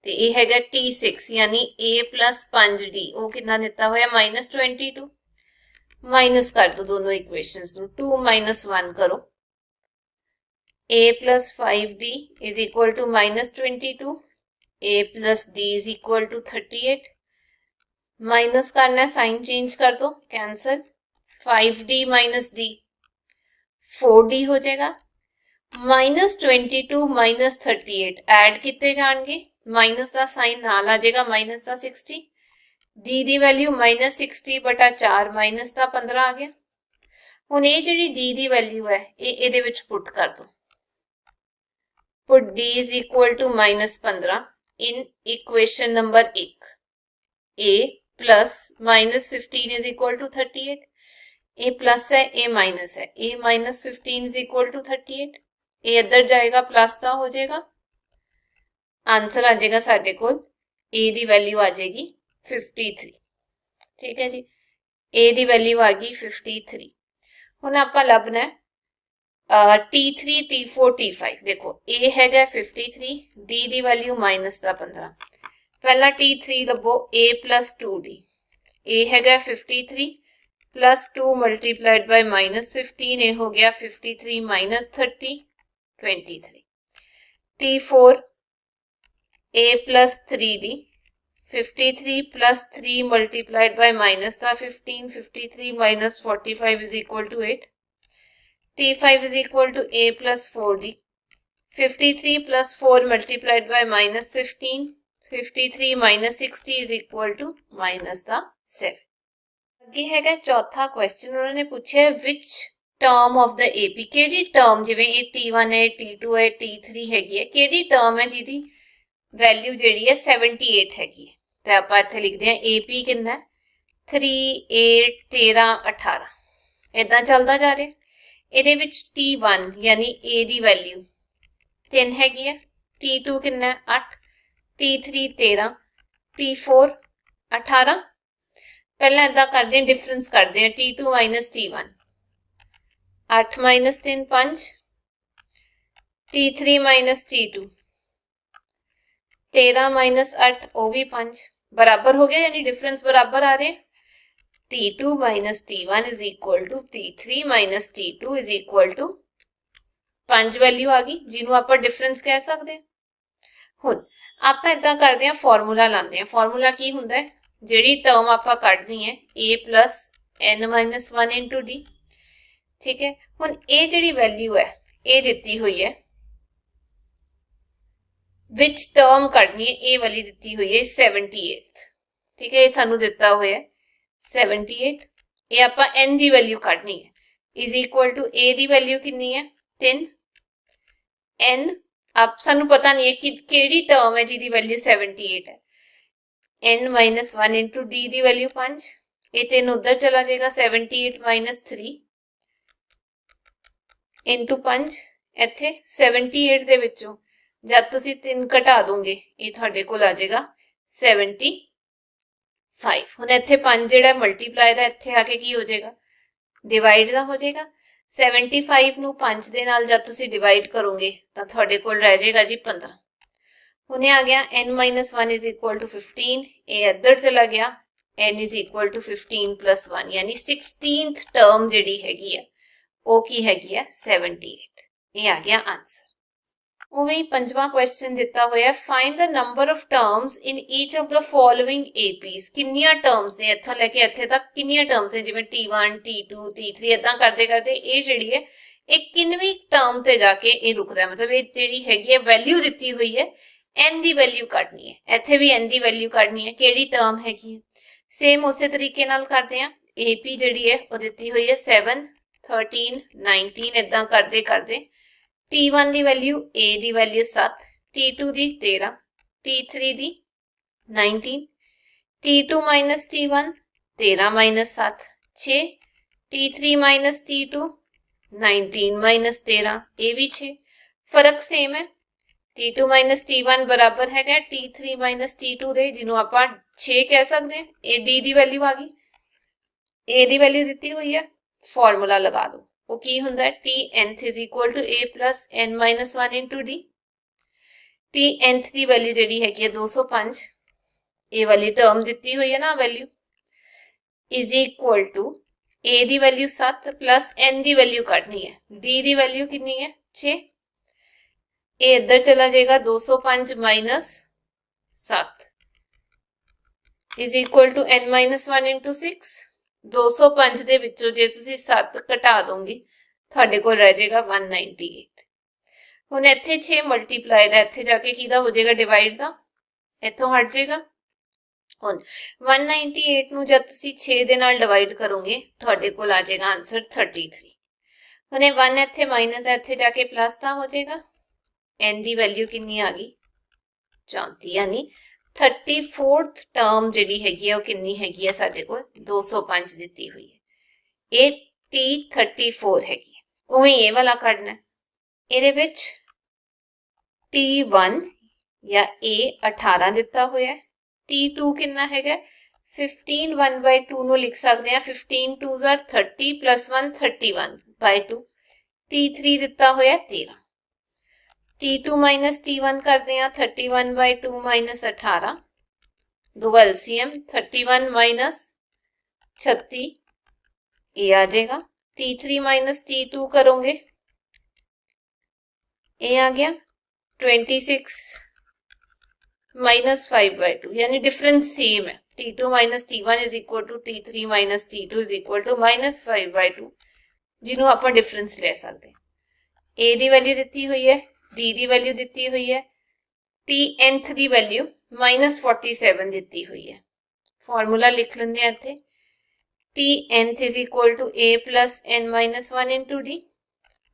ਤੇ ਇਹ ਹੈਗਾ T6 यानी A plus 5D, ਉਹ ਕਿੰਨਾ ਦਿੱਤਾ ਹੋਇਆ -22। माइनस कर दो दोनों इक्वेशंस ਨੂੰ, 2 माइनस 1 करो, A plus 5D is equal to -22, A plus D is equal to 38। Minus करना है, साइन चेंज कर दो, cancel, 5D minus D 4D हो जाएगा। -22 माइनस 38 ऐड किते जाएंगे, माइनस का साइन नाल आ जाएगा, माइनस का 60, D की वैल्यू -60 बटा 4 माइनस का 15 आ गया। हुण ये जिहड़ी D की वैल्यू है ये इहदे विच पुट कर दो, put D is equal to -15 in equation number 1। A plus -15 is equal to 38, A plus है, A माइनस है, A minus 15 is equal to 38, A इधर जाएगा प्लस का हो जाएगा, आंसर आ जाएगा साडे कोल A की वैल्यू आ जाएगी 53। ठीक है जी, A की वैल्यू आ गई 53। हुण आपां लभना है T3, T4, T5। देखो A हैगा 53, D की वैल्यू माइनस का 15। पहला T3 लभो, A plus 2D, A हैगा 53 प्लस 2 मल्टीप्लाइड बाय -15, ये हो गया 53 minus 30, 23। T4 A plus 3D, 53 plus 3 multiplied by minus का 15, 53 minus 45 is equal to 8। T5 is equal to A plus 4D, 53 plus 4 multiplied by minus 15, 53 minus 60 is equal to minus का 7। अगे हैगा चौथा question, उन्होंने पूछा है which term of the AP, केड़ी term, जिवें ये T1 है, T2 है, T3 हैगी है, केड़ी टर्म है जिहदी वैल्यू जिहड़ी है 78 हैगी है। तो आप इत्थे लिखते हैं AP कितना है 3, 8, 13, 18, इदा चलता जा रहा है। ਇਹਦੇ ਵਿੱਚ T1 यानी A की वैल्यू 3 हैगी है, T2 कितना है 8, T3 13, T4 18। पहला इदा करते हैं, डिफरेंस करते हैं, T2 minus T1, 8 minus 3 5, T3 minus T2 13 minus 8 वो भी 5, बराबर हो गया, यानी डिफरेंस बराबर आ रहे। T2 minus T1 is equal to T3 minus T2 is equal to 5 value आ गई, जिन्हों आप डिफरेंस कह सकते हैं। हुण आप इदा करते हैं, फॉर्मूला लाते हैं। फॉर्मूला की हुंदा है, जिहड़ी टर्म आप कढनी है A plus N minus 1 into D। ठीक है, हुण ये जिहड़ी वैल्यू है ये दिती हुई है, विच टर्म कढनी है, ये वाली दिती हुई है 78। ठीक है, ये सानू दिता हुआ है 78, ये आप N की वैल्यू कढनी है, इज इक्वल टू A की वैल्यू कितनी है 3, N आप सानू पता नहीं है कि केड़ी टर्म है जिहदी वैल्यू 78 है, N माइनस 1 इंटू D की वैल्यू 5, ये 3 उधर चला जाएगा, 78 माइनस 3 इंटू 5, इत्थे 78 दे विचों जब तुसी 3 घटा दोगे ये तुहाडे कोल आ जाएगा 75। हुण इत्थे 5 जिहड़ा मल्टीप्लाई दा इत्थे आके की हो जाएगा, डिवाइड दा हो जाएगा। 75 नू 5 दे नाल जब तुसी डिवाइड करोगे तो तुहाडे कोल रह जाएगा जी 15। हुण आ गया N minus 1 is equal to 15, ये इधर चला गया, N is equal to 15 plus 1, यानी 16th टर्म जिहड़ी हैगी है वो की हैगी है 78। ये आ गया आंसर। उवें ही पंजवां क्वेश्चन दिता होया, find the number of terms in each of the following APs. किन्नियां टर्म्स ने इत्थों लैके इत्थे तक किन्नियां टर्म्स ने, जिवें T1 T2 T3 इदां करते करते ये जिहड़ी है एक किन्नवीं टर्म ते जाके ये रुकदा है। मतलब ये जिहड़ी हैगी है वैल्यू दित्ती हुई है, n दी वैल्यू कढनी है, इत्थे भी n दी वैल्यू कढनी है, किहड़ी टर्म हैगी है। सेम उस तरीके नाल करते हैं। AP जिहड़ी है वो दित्ती हुई है 7 13 19 इदां करते करते T1 दी वैल्यू A दी वैल्यू 7, T2 दी 13, T3 दी 19, T2 minus T1 13 minus 7 6, T3 minus T2 19 minus 13 ये भी 6। फर्क सेम है, T2 माइनस T1 बराबर है T3 माइनस T2 दे, जिन्हों आपां 6 कह सकते हैं। ये D दी वैल्यू आ गई, A दी वैल्यू दी हुई है, फॉर्मूला लगा दो। वो की हुंदा है T nth is equal to A plus n minus 1 into D। T nth की वैल्यू जी है 205, ये वाली टर्म दी हुई है ना value, is equal to A दी वैल्यू 7 प्लस n दी वैल्यू कटनी है, D दी वैल्यू कितनी है 6, ये इधर चला जाएगा 205 minus 7 is equal to n minus 1 into 6। 205 ਦੇ ਵਿੱਚੋਂ ਜੇ ਤੁਸੀਂ 7 ਘਟਾ ਦੋਗੇ ਤੁਹਾਡੇ ਕੋਲ ਰਹਿ ਜਾਏਗਾ 198। ਹੁਣ ਇੱਥੇ 6 ਮਲਟੀਪਲਾਈ ਦਾ ਇੱਥੇ ਜਾ ਕੇ ਕਿਹਦਾ ਹੋ ਜਾਏਗਾ ਡਿਵਾਈਡ ਦਾ, ਇੱਥੋਂ ਹਟ ਜਾਏਗਾ। ਹੁਣ 198 ਨੂੰ ਜਦ ਤੁਸੀਂ 6 ਦੇ ਨਾਲ ਡਿਵਾਈਡ ਕਰੋਗੇ ਤੁਹਾਡੇ ਕੋਲ ਆ ਜਾਏਗਾ ਆਨਸਰ 33। ਹੁਣ ਇਹ 1 ਇੱਥੇ ਮਾਈਨਸ ਦਾ ਇੱਥੇ ਜਾ ਕੇ ਪਲੱਸ ਦਾ ਹੋ ਜਾਏਗਾ। n ਦੀ ਵੈਲਿਊ ਕਿੰਨੀ ਆ ਗਈ 34, यानी 34th टर्म जिहड़ी हैगी है वो कितनी हैगी है साडे कोल 205 दित्ती हुई है। ये T34 हैगी है। उवें ये वाला कढना है, इहदे विच T1 या A 18 दिता होया है, T2 कितना हैगा 15 1/2 ਨੂੰ लिख सकते हैं, 15 2s are 30 plus 1 31/2। T3 दिता होया 13। T2 माइनस T1 करते हैं 31/2 माइनस 18, दो LCM 31 माइनस 36 ये आ जाएगा। T3 माइनस T2 करोगे ये आ गया 26 माइनस 5/2, यानी डिफरेंस सेम है। T2 minus T1 is equal to T3 minus T2 is equal to minus 5/2, जिन्हों आप डिफरेंस ले सकते हैं। A दी वैल्यू दी हुई है, D दी वैल्यू दी हुई है, T nth दी वैल्यू माइनस 47 दी हुई है। फॉर्मूला लिख लेंगे इत्थे, T nth is equal to A plus n minus 1 into D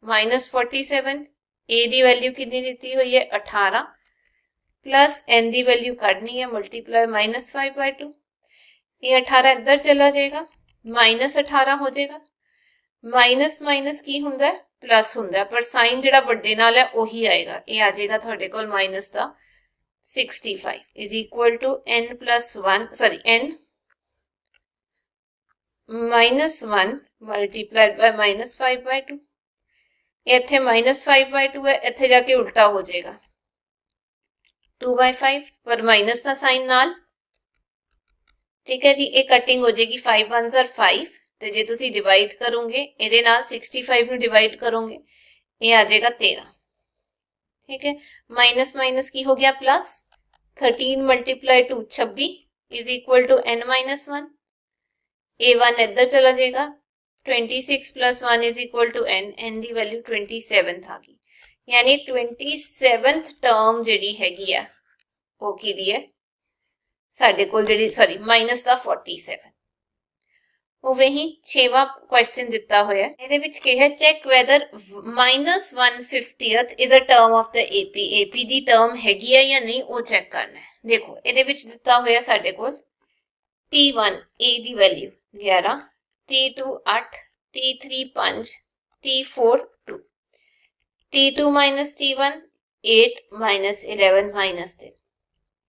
minus 47। A दी वैल्यू कितनी दी हुई है 18 प्लस n दी वैल्यू काटनी है मल्टीप्लाई माइनस 5/2। ये 18 इधर चला जाएगा, माइनस 18 हो जाएगा। माइनस माइनस की हुंदा है प्लस हुंदा है, पर साइन जिहड़ा वड्डे नाल है ओही आएगा। ये आ जाएगा तुहाडे कोल माइनस दा 65 is equal to n plus 1 sorry n minus 1 multiplied by minus 5/2। इत्थे माइनस 5/2 है, इत्थे जाके उल्टा हो जाएगा 2/5, पर माइनस का साइन नाल। ठीक है जी, ये कटिंग हो जाएगी 5 1s are 5, तो जे तुसी डिवाइड करोगे ਇਹਦੇ ਨਾਲ 65 ਨੂੰ डिवाइड करोगे ये आ जाएगा 13। ठीक है, माइनस माइनस की हो गया plus, 13 multiply 2 26 is equal to n minus 1। A1 इधर चला जाएगा, 26 plus 1 is equal to n, n दी वैल्यू 27 आ गई, यानी 27th टर्म जिहड़ी हैगी है वो की है साडे कोल जिहड़ी सॉरी माइनस दा 47। उवें ही 6वां क्वेश्चन दिता होया, ਇਹਦੇ ਵਿੱਚ ਕੀ ਹੈ check weather minus 1/50th is a term of the AP। AP the term ਹੈਗੀ ਹੈ ਜਾਂ ਨਹੀਂ ਉਹ ਚੈੱਕ ਕਰਨਾ ਹੈ। ਦੇਖੋ ਇਹਦੇ ਵਿੱਚ ਦਿੱਤਾ ਹੋਇਆ ਸਾਡੇ ਕੋਲ T1 A the value 11, T2 8, T3 5, T4 2, T2 minus T1 8 minus 11 minus 3,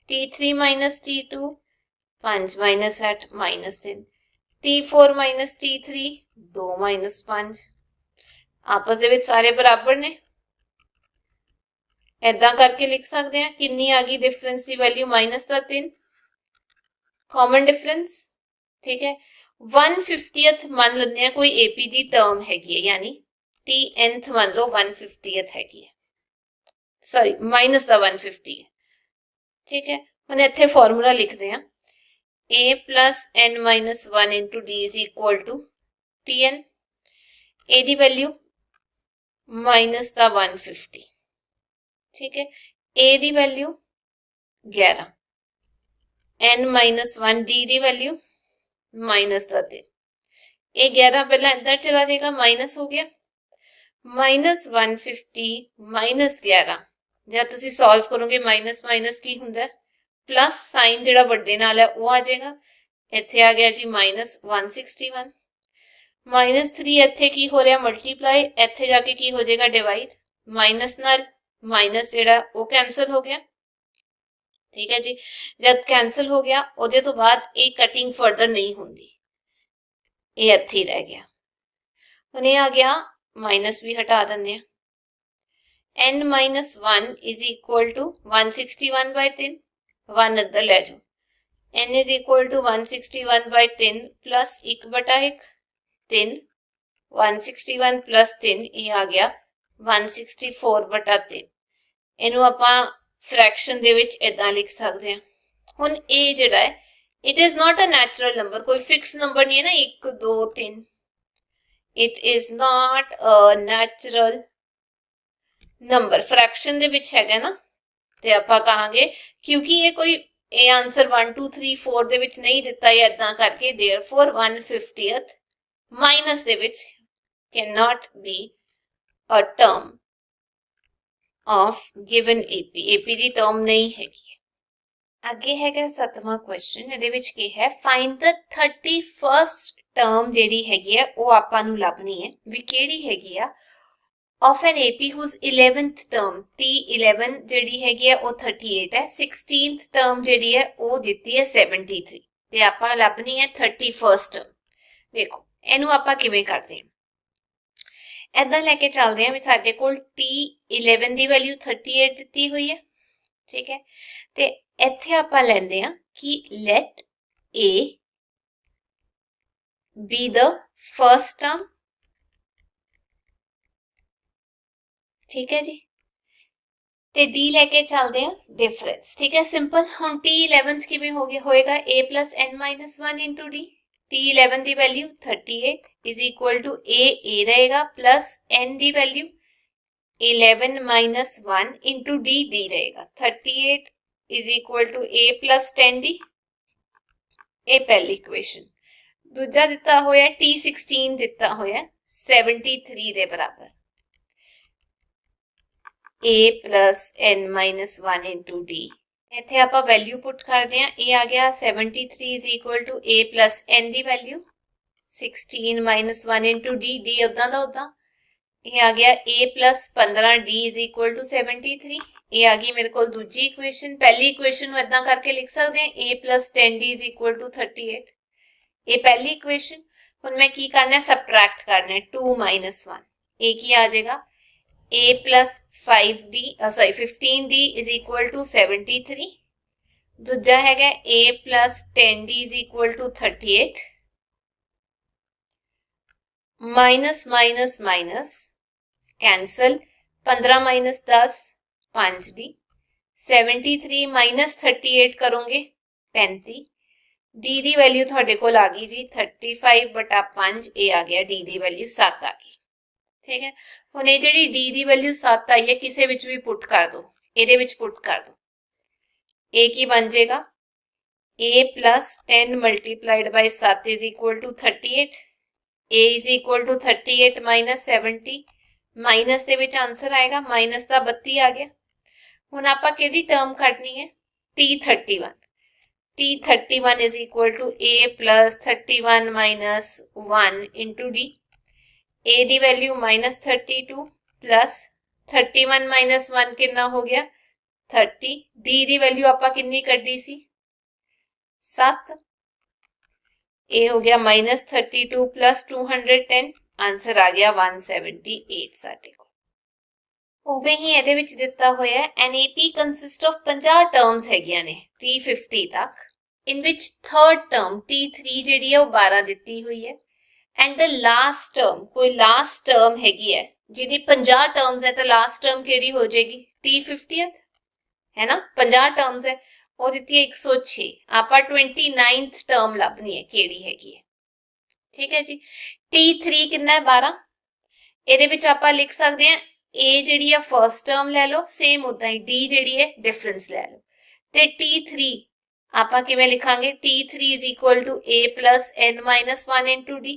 T3 minus T2 5 minus 8 minus 3, T4 minus T3 2 minus 5। आपस दे विच सारे बराबर ने, ऐदा करके लिख सकते हैं। कितनी आ गई डिफरेंस की वैल्यू माइनस का 3, कॉमन डिफरेंस। ठीक है, 1/50th मान लेते हैं कोई AP की टर्म हैगी है, यानी T nth मान लो 1/50th हैगी है। सॉरी माइनस का 150 है। ठीक है, हम इत्थे फॉर्मूला लिखते हैं a plus n minus 1 into D is equal to tn, a दी वैल्यू माइनस का 150। ठीक है, a दी वैल्यू 11, n माइनस 1 डी दी वैल्यू माइनस का 3। ये 11 पहला इधर चला जाएगा, माइनस हो गया, माइनस 150 माइनस 11 जब तुसी सॉल्व करोगे माइनस माइनस की हुंदा है प्लस साइन जिहड़ा वड्डे नाल है वो आ जाएगा। इत्थे आ गया जी माइनस 161, माइनस 3 इत्थे की हो रहा मल्टीप्लाई, इत्थे जाके की हो जाएगा डिवाइड, माइनस नाल माइनस जिहड़ा वो कैंसल हो गया। ठीक है जी, जब कैंसल हो गया ਉਹਦੇ ਤੋਂ ਬਾਅਦ ਇਹ कटिंग फर्दर नहीं होंगी, ये इत्थे ही रह गया। हुण ये आ गया माइनस भी हटा देंगे, n minus 1 is equal to 161 by 3, 1 इधर ले जाओ, n is equal to 161 by 10 plus 1 बटा 1 3, 161 प्लस 3 ये आ गया 164 बटा 3। इनू आपां फ्रैक्शन दे विच इदां लिख सकते हैं। हुण ये जिहड़ा है it is not a natural number, कोई फिक्स नंबर नहीं है ना 1 2 3, it is not a natural number, fraction दे विच हैगा ना ते आपां कहांगे क्योंकि ये कोई ए आंसर 1 2 3 4 दे विच नहीं दिता है इदां करके, therefore 150th minus they which can not be a term of given AP, AP the term नहीं हैगी। अगे हैगा 7वां क्वेश्चन, ਇਹਦੇ ਵਿੱਚ ਕੀ ਹੈ फाइंड द 31st टर्म ਜਿਹੜੀ ਹੈਗੀ ਹੈ ਉਹ ਆਪਾਂ ਨੂੰ ਲੱਭਣੀ ਹੈ ਵੀ ਕਿਹੜੀ ਹੈਗੀ ਆ of an AP whose 11th term T11 ਜਿਹੜੀ ਹੈਗੀ ਹੈ ਉਹ 38 ਹੈ, 16th term ਜਿਹੜੀ ਹੈ ਉਹ ਦਿੱਤੀ ਹੈ 73 ਤੇ ਆਪਾਂ ਲੱਭਣੀ ਹੈ 31st term। ਦੇਖੋ ਇਹਨੂੰ ਆਪਾਂ ਕਿਵੇਂ ਕਰਦੇ ਹਾਂ, ਐਦਾਂ ਲੈ ਕੇ ਚੱਲਦੇ ਹਾਂ ਵੀ ਸਾਡੇ ਕੋਲ T11 ਦੀ ਵੈਲਿਊ 38 ਦਿੱਤੀ ਹੋਈ ਹੈ। ਠੀਕ ਹੈ, ਤੇ ਇੱਥੇ ਆਪਾਂ ਲੈਂਦੇ ਹਾਂ ਕਿ let A be the first term। ठीक है जी, ते D लेके चलते हैं डिफरेंस। ठीक है, सिंपल। हम T11 किवें हो गया होएगा A plus n minus 1 into D, T11 की value 38 is equal to A रहेगा प्लस n की वैल्यू 11 माइनस 1 इंटू डी रहेगा, 38 is equal to A plus 10 D. ये पहली इक्वेशन। दूजा दिता होया T16 दिता होया 73 दे बराबर, a plus n minus 1 into D. इत्थे आपां वैल्यू पुट करते हैं, a आ गया 73 इज equal to a plus n दी value 16 minus 1 into D, D उदा दा उदा। ये आ गया a plus 15 D is equal to 73। ये आ गई मेरे को दूजी इक्वेशन। पहली इक्वेशन को इदा करके लिख सकते हैं a plus 10 D is equal to 38। ये पहली इक्वेशन। हुण मैं की करना है, सबट्रैक्ट करना है 2 माइनस 1, a की आ जाएगा a plus 15d is equal to 73। दूजा हैगा a plus 10d is equal to 38, minus minus minus cancel, 15 minus 10 5d, 73 minus 38 करोगे 35, d दी वैल्यू थोड़े को आ गई जी 35 बटा 5, ए आ गया d दी वैल्यू 7 आ गई। ठीक है, हुण ये जिहड़ी d दी वैल्यू 7 आई है किसी विच भी पुट कर दो, ਇਹਦੇ ਵਿੱਚ पुट कर दो, a की बन जाएगा a plus 10 multiplied by 7 is equal to 38, a is equal to 38 minus 70, minus ਦੇ ਵਿੱਚ आंसर आएगा माइनस ਦਾ 32 आ गया। ਹੁਣ ਆਪਾਂ ਕਿਹੜੀ टर्म ਕੱਢਣੀ है T31, T31 is equal to a plus 31 minus 1 into D, a दी वैल्यू माइनस 32 प्लस 31 माइनस 1 कितना हो गया 30, d दी वैल्यू आपा कितनी कड्डी सी 7, a हो गया माइनस 32 प्लस 210, आंसर आ गया 178 साडे को। उवें ही ਇਹਦੇ ਵਿੱਚ ਦਿੱਤਾ ਹੋਇਆ ਹੈ NAP कंसिस्ट ऑफ 50 टर्म्स ਹੈਗੀਆਂ ਨੇ T50 तक, in which third term T3 ਜਿਹੜੀ ਹੈ ਉਹ 12 ਦਿੱਤੀ ਹੋਈ ਹੈ and the last term कोई last term हैगी है जिहदी 50 टर्म्स है तो लास्ट टर्म केड़ी हो जाएगी टी 50th है ना, 50 टर्म्स है, ਉਹ ਦਿੱਤੀ ਹੈ 106। ਆਪਾਂ 29th ਟਰਮ ਲੱਭਣੀ ਹੈ ਕਿਹੜੀ ਹੈਗੀ ਹੈ। ਠੀਕ ਹੈ ਜੀ। T3 ਕਿੰਨਾ ਹੈ 12। ਇਹਦੇ ਵਿੱਚ ਆਪਾਂ ਲਿਖ ਸਕਦੇ ਹਾਂ A ਜਿਹੜੀ ਹੈ ਫਰਸਟ ਟਰਮ ਲੈ ਲਓ, ਸੇਮ ਉਦਾਂ ਹੀ D ਜਿਹੜੀ ਹੈ ਡਿਫਰੈਂਸ ਲੈ ਲਓ, ਤੇ T3 ਆਪਾਂ ਕਿਵੇਂ ਲਿਖਾਂਗੇ, T3 is equal to A plus n minus 1 into D।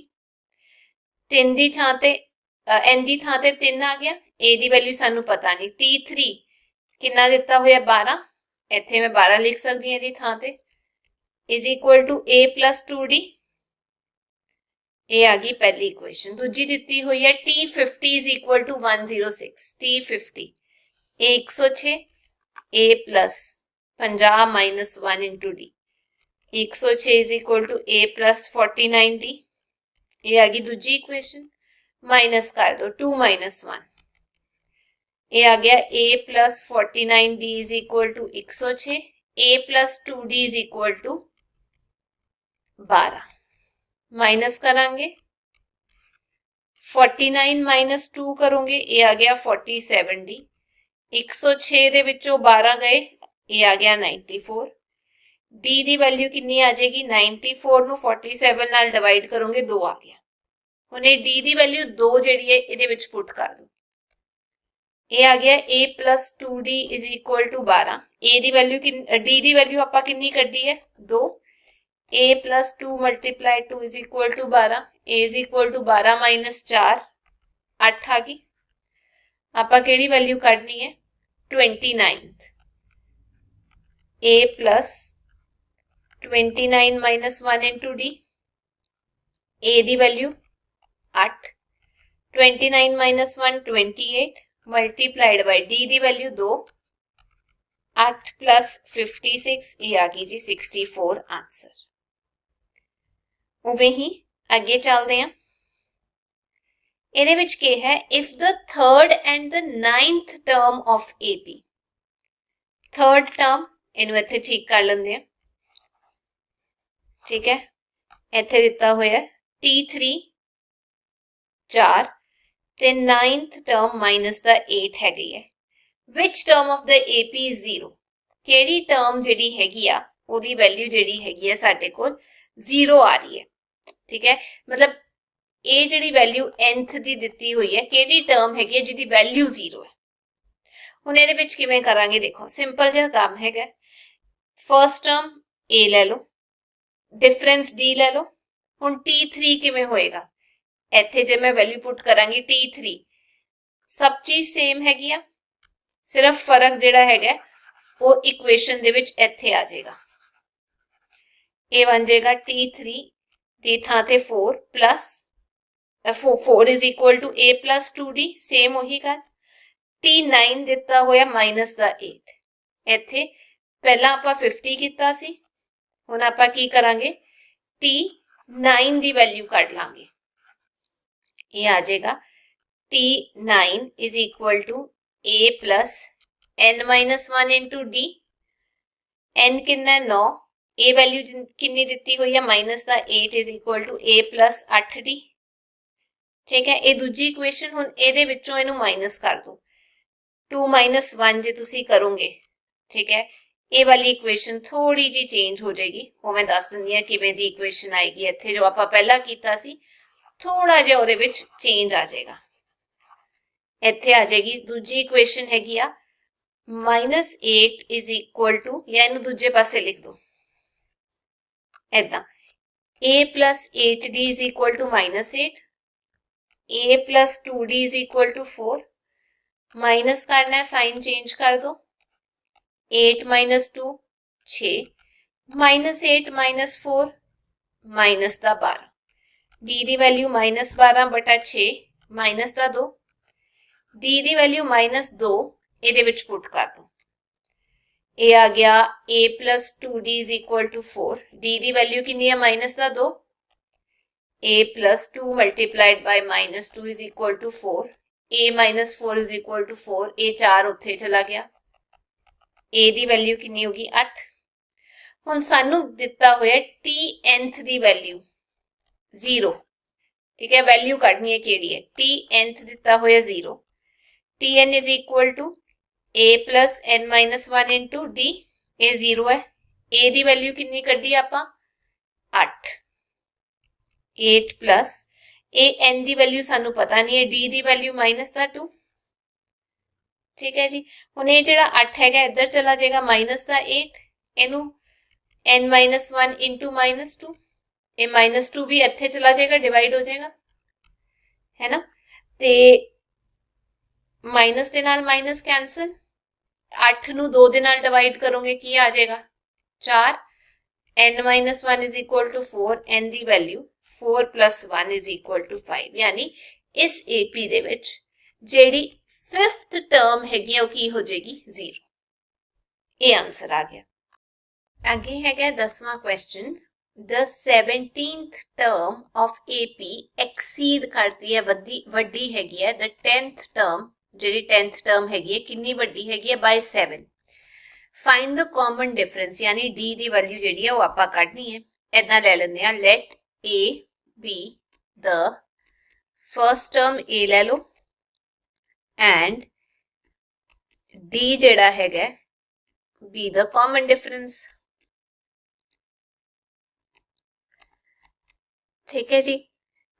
3 ਦੀ ਥਾਂ ਤੇ n ਦੀ ਥਾਂ ਤੇ 3 ਆ ਗਿਆ, A ਦੀ ਵੈਲਿਊ ਸਾਨੂੰ ਪਤਾ ਨਹੀਂ। T3 ਕਿੰਨਾ ਦਿੱਤਾ ਹੋਇਆ 12, ਇੱਥੇ ਮੈਂ 12 ਲਿਖ ਸਕਦੀ ਹਾਂ ਇਹਦੀ ਥਾਂ ਤੇ, is equal to A plus 2D। ਇਹ ਆ ਗਈ ਪਹਿਲੀ ਇਕੁਏਸ਼ਨ। ਦੂਜੀ ਦਿੱਤੀ ਹੋਈ ਹੈ T50 is equal to 106। T50 ਇਹ 106, A plus 50 minus 1 into D। 106 is equal to A plus 49D। ਇਹ ਆ ਗਈ ਦੂਜੀ ਇਕੁਏਸ਼ਨ। ਮਾਈਨਸ ਕਰ ਦੋ 2 minus 1। ਇਹ ਆ ਗਿਆ A plus 49D is equal to 106, A plus 2D is equal to 12। Minus करांगे 49 माइनस 2 करोगे, ये आ गया 47D। 106 ਦੇ ਵਿੱਚੋਂ 12 ਗਏ, ਇਹ ਆ ਗਿਆ 94। D ਦੀ ਵੈਲਿਊ ਕਿੰਨੀ ਆ ਜਾਏਗੀ, 94 ਨੂੰ 47 ਨਾਲ ਡਿਵਾਈਡ ਕਰੋਗੇ 2 ਆ ਗਿਆ। ਹੁਣ ਇਹ D ਦੀ ਵੈਲਿਊ 2 ਜਿਹੜੀ ਹੈ ਇਹਦੇ ਵਿੱਚ ਪੁੱਟ ਕਰ ਦੋ, ਇਹ ਆ ਗਿਆ A plus 2D is equal to 12। A the value D the value ਆਪਾਂ ਕਿੰਨੀ ਕੱਢੀ ਹੈ 2, A plus 2 multiplied 2 is equal to 12। A is equal to 12 minus 4 8 आ गई। आपा केड़ी वैल्यू काटनी है 29th। A plus 29 minus 1 into D। A दी value 8, 29 minus 1 28 multiplied by D दी वैल्यू 2, 8 plus 56 ये आ गई जी 64 आंसर। उवें ही अगे चलते हैं। ਇਹਦੇ ਵਿੱਚ ਕੀ ਹੈ, if the third and the 9th term of AP। third term ਇਹਨੂੰ ਇੱਥੇ ਠੀਕ ਕਰ ਲੈਂਦੇ ਆ। ਠੀਕ ਹੈ, ਇੱਥੇ ਦਿੱਤਾ ਹੋਇਆ T3 4 ਤੇ 9th term ਮਾਈਨਸ ਦਾ 8 ਹੈਗੀ ਹੈ। which term of the AP is 0। ਕਿਹੜੀ ਟਰਮ ਜਿਹੜੀ ਹੈਗੀ ਆ ਉਹਦੀ ਵੈਲਿਊ ਜਿਹੜੀ ਹੈਗੀ ਹੈ ਸਾਡੇ ਕੋਲ 0 ਆ ਰਹੀ ਹੈ। ठीक है, मतलब ये जी वैल्यू nth दी दिती हुई है, केड़ी टर्म हैगी जिहदी वैल्यू 0 है। हुण इहदे विच किवें करांगे, देखो सिंपल जिहा काम हैगा। फर्स्ट टर्म A ले लो, डिफरेंस D ले लो। हुण T3 किवें होएगा, इत्थे जे मैं वैल्यू पुट करांगी T3 सब चीज सेम हैगी आ, सिर्फ फर्क जिहड़ा हैगा वो इक्वेशन दे विच इत्थे आ जाएगा। ये बन जाएगा T3 दी थां ते 4 plus 4 is equal to A plus 2D, same वही गल। T9 दिता होया माइनस दा 8, इत्थे पहला आपां 50 कीता सी, हुण आपां की करांगे T9 दी वैल्यू कढ लांगे। ये आ जाएगा T9 is equal to A plus n minus 1 into D। n कितना है 9, A वैल्यू कितनी दिती हुई है माइनस का 8 is equal to A plus 8D। ठीक है, ये दूजी इक्वेशन। हुण इहदे विचों इहनूं माइनस कर दो, 2 माइनस 1 जे तुसीं करोगे। ठीक है, ये वाली इक्वेशन थोड़ी जी चेंज हो जाएगी, वो मैं दस दिंदी हां किवें दी इक्वेशन आएगी। इत्थे जो आपां पहला कीता सी थोड़ा जिहा उहदे विच चेंज आ जाएगा। इत्थे आ जाएगी दूजी इक्वेशन हैगी आ -8 इज इक्वल टू, या इहनूं दूजे पासे लिख दो ऐदा, A plus 8D is equal to -8, A plus 2D is equal to 4। Minus करना है, साइन चेंज कर दो, 8 minus 2 6, -8 minus 4 माइनस दा 12। D दी वैल्यू -12 बटा 6 माइनस दा 2, D दी वैल्यू -2 इहदे विच पुट कर दो। ये आ गया A plus 2D is equal to 4। D दी वैल्यू कितनी है माइनस का 2, A plus 2 multiplied by -2 is equal to 4। A minus 4 is equal to 4। A 4 उत्थे चला गया, A दी वैल्यू कितनी होगी 8। हुण सानू दिता होया Tnth दी वैल्यू 0। ठीक है, वैल्यू कढनी है केड़ी है, Tnth दिता होया 0। Tn is equal to a plus n minus 1 into d, a 0 है, a ਦੀ ਵੈਲਿਊ ਕਿੰਨੀ ਕੱਢੀ ਆਪਾਂ 8, 8 plus a n the value ਸਾਨੂੰ ਪਤਾ ਨਹੀਂ ਹੈ, d ਦੀ ਵੈਲਿਊ ਮਾਈਨਸ ਦਾ 2, ਠੀਕ ਹੈ ਜੀ। ਹੁਣ ਇਹ ਜਿਹੜਾ 8 ਹੈਗਾ ਇੱਧਰ ਚਲਾ ਜਾਏਗਾ ਮਾਈਨਸ ਦਾ 8, ਇਹਨੂੰ n minus 1 into minus 2, ਇਹ ਮਾਈਨਸ 2 ਵੀ ਇੱਥੇ ਚਲਾ ਜਾਏਗਾ, ਡਿਵਾਈਡ ਹੋ ਜਾਏਗਾ, ਹੈ ਨਾ। ਤੇ ਮਾਈਨਸ ਦੇ ਨਾਲ ਮਾਈਨਸ ਕੈਂਸਲ, 8 ਨੂੰ 2 ਦੇ ਨਾਲ ਡਿਵਾਈਡ ਕਰੋਗੇ ਕੀ ਆ ਜਾਏਗਾ 4, n minus 1 is equal to 4, n the value 4 plus 1 is equal to 5, यानी इस AP ਦੇ ਵਿੱਚ ਜਿਹੜੀ 5th ਟਰਮ ਹੈਗੀ ਆ ਉਹ ਕੀ ਹੋ ਜਾਏਗੀ 0। ਇਹ ਆਨਸਰ ਆ ਗਿਆ। ਅੱਗੇ ਹੈਗਾ 10ਵਾਂ question, the 17th term of AP exceed ਕਰਦੀ ਹੈ, ਵੱਡੀ ਹੈਗੀ ਹੈ the 10th term, ਜਿਹੜੀ 10th term ਹੈਗੀ ਹੈ ਕਿੰਨੀ ਵੱਡੀ ਹੈਗੀ ਹੈ by 7। find the common difference, यानी d ਦੀ ਵੈਲਿਊ ਜਿਹੜੀ ਹੈ ਉਹ ਆਪਾਂ ਕੱਢਣੀ ਹੈ। ਇਦਾਂ ਲੈ ਲੈਂਦੇ ਆ, let a be the first term a ਲੈ ਲਓ and d ਜਿਹੜਾ ਹੈਗਾ be the common difference, ठीक है जी।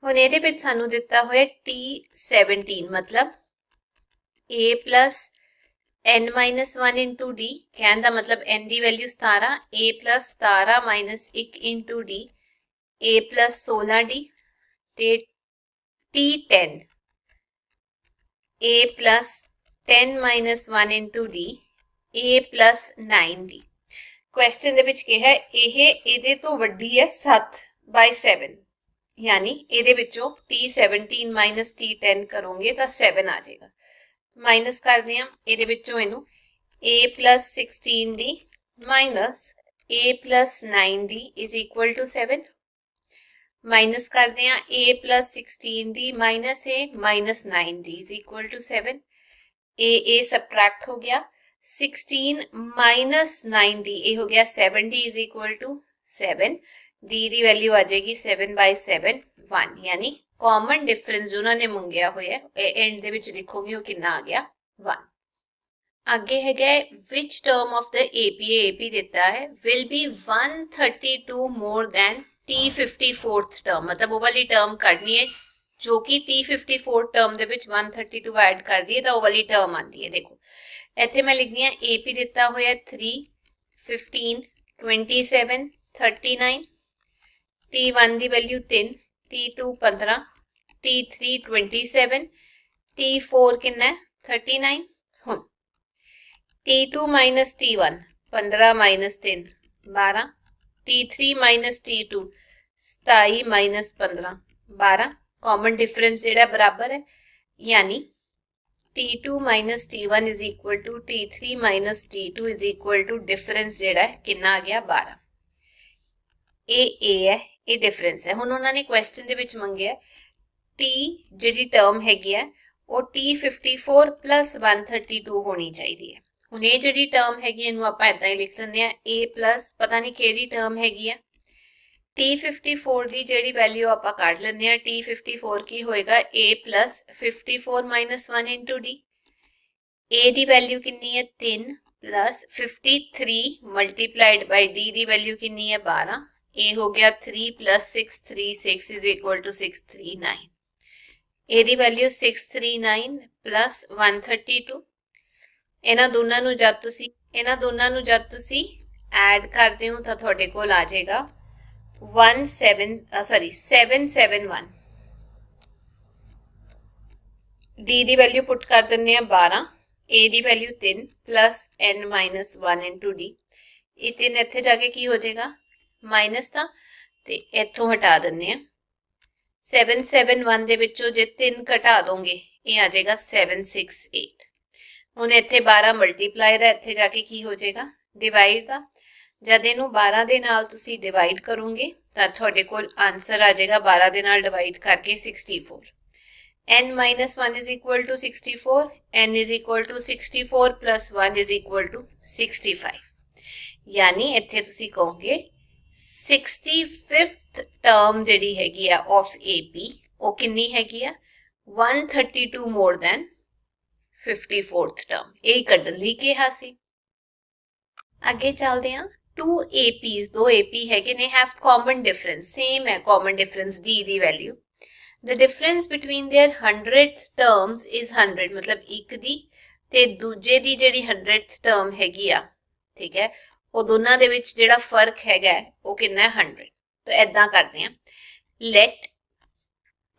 ਹੁਣ ਇਹਦੇ ਵਿੱਚ ਸਾਨੂੰ ਦਿੱਤਾ ਹੋਇਆ t17, मतलब a plus n minus 1 into d, कहने का मतलब n की value 17, a plus 17 minus 1 into d, a plus 16d, ते t10 a plus 10 minus 1 into d, a plus 9d। Question ਦੇ ਵਿੱਚ ਕੀ ਹੈ, ਇਹ ਇਹਦੇ ਤੋਂ ਵੱਡੀ ਹੈ 7 by 7, यानी ਇਹਦੇ ਵਿੱਚੋਂ t17 minus t10 ਕਰੋਗੇ ਤਾਂ 7 ਆ ਜਾਏਗਾ। माइनस करते हैं ਇਹਦੇ ਵਿੱਚੋਂ ਇਹਨੂੰ a plus 16d minus a plus 9d is equal to 7, minus करते हैं a plus 16d minus a minus 9d is equal to 7, a subtract हो गया, 16 minus 9d ये हो गया 7d is equal to 7, d the value आ जाएगी 7 by 7 1, यानी common difference जो उन्होंने मंगया होया एंड दे विच लिखोगे वो कितना आ गया 1। आगे है गया which term of the AP देता है will be 132 more than T54th term, मतलब वो वाली टर्म करनी है जो कि T54 टर्म दे विच 132 ऐड कर दी है तो वो वाली टर्म आती है। देखो इत्थे मैं लिखनी है AP देता होया 3, 15, 27, 39, T1 दी वैल्यू 3, T2 15, T3 27, T4 कितना 39। हुन T2 minus T1 15 minus 3 12, T3 minus T2 27 minus 15 12, common difference जेड़ा बराबर है, यानी T2 minus T1 is equal to T3 minus T2 is equal to difference जेड़ा है कितना आ गया 12। ए है ये डिफरेंस है। हुण उन्होंने क्वेश्चन दे विच मंगिया टी जिहड़ी टर्म हैगी है वो T54 प्लस 132 होनी चाहिए है। हुण ये जिहड़ी टर्म हैगी इहनूं आपां इदां ही लिख लैंदे आ, a प्लस पता नहीं किहड़ी टर्म हैगी है, T54 दी जिहड़ी वैल्यू आपां कढ लैंदे आ, T54 की होएगा a plus 54 minus 1 into D, a दी वैल्यू कितनी है 3 प्लस 53 मल्टीप्लाइड बाय d दी वैल्यू कितनी है 12, a हो गया 3 plus 636 is equal to 639, a दी वैल्यू 639 प्लस 132, इन्हां दोनों नूं जद तुसी ऐड करदे हो तां तुहाडे कोल आ जाएगा 771। d दी वैल्यू पुट कर दिंदे आ 12, a दी value 3 plus n minus 1 into D, ये 3 इत्थे जाके की हो जाएगा माइनस का, ते इत्थों हटा दिंदे आ 771 दे विचों जे 3 घटा दोगे ये आ जाएगा 768। हुण इत्थे 12 मल्टीप्लाई दा इत्थे जाके की हो जाएगा डिवाइड का, जद इनू 12 दे नाल तुसी डिवाइड करोगे तां तुहाडे कोल आंसर आ जाएगा 12 दे नाल डिवाइड करके 64, n minus 1 is equal to 64, n is equal to 64 plus 1 is equal to 65, यानी इत्थे तुसी कहोगे 65th टर्म जिहड़ी हैगी ऑफ AP वो कितनी हैगी 132 मोर देन 54th ਟਰਮ, ਇਹ ਕੱਢਣ ਲਈ ਕਿਹਾ ਸੀ। ਅੱਗੇ ਚੱਲਦੇ ਹਾਂ। 2 APs, 2 AP ਹੈਗੇ ਨੇ, have common difference, same ਹੈ common difference d the value। The difference between their 100th terms is 100, मतलब ਇੱਕ ਦੀ ਤੇ ਦੂਜੇ ਦੀ ਜਿਹੜੀ 100th term ਹੈਗੀ ਆ, ਠੀਕ ਹੈ, ਉਹ ਦੋਨਾਂ ਦੇ ਵਿੱਚ ਜਿਹੜਾ ਫਰਕ ਹੈਗਾ ਉਹ ਕਿੰਨਾ ਹੈ 100। ਤਾਂ ਐਦਾਂ ਕਰਦੇ ਹਾਂ, let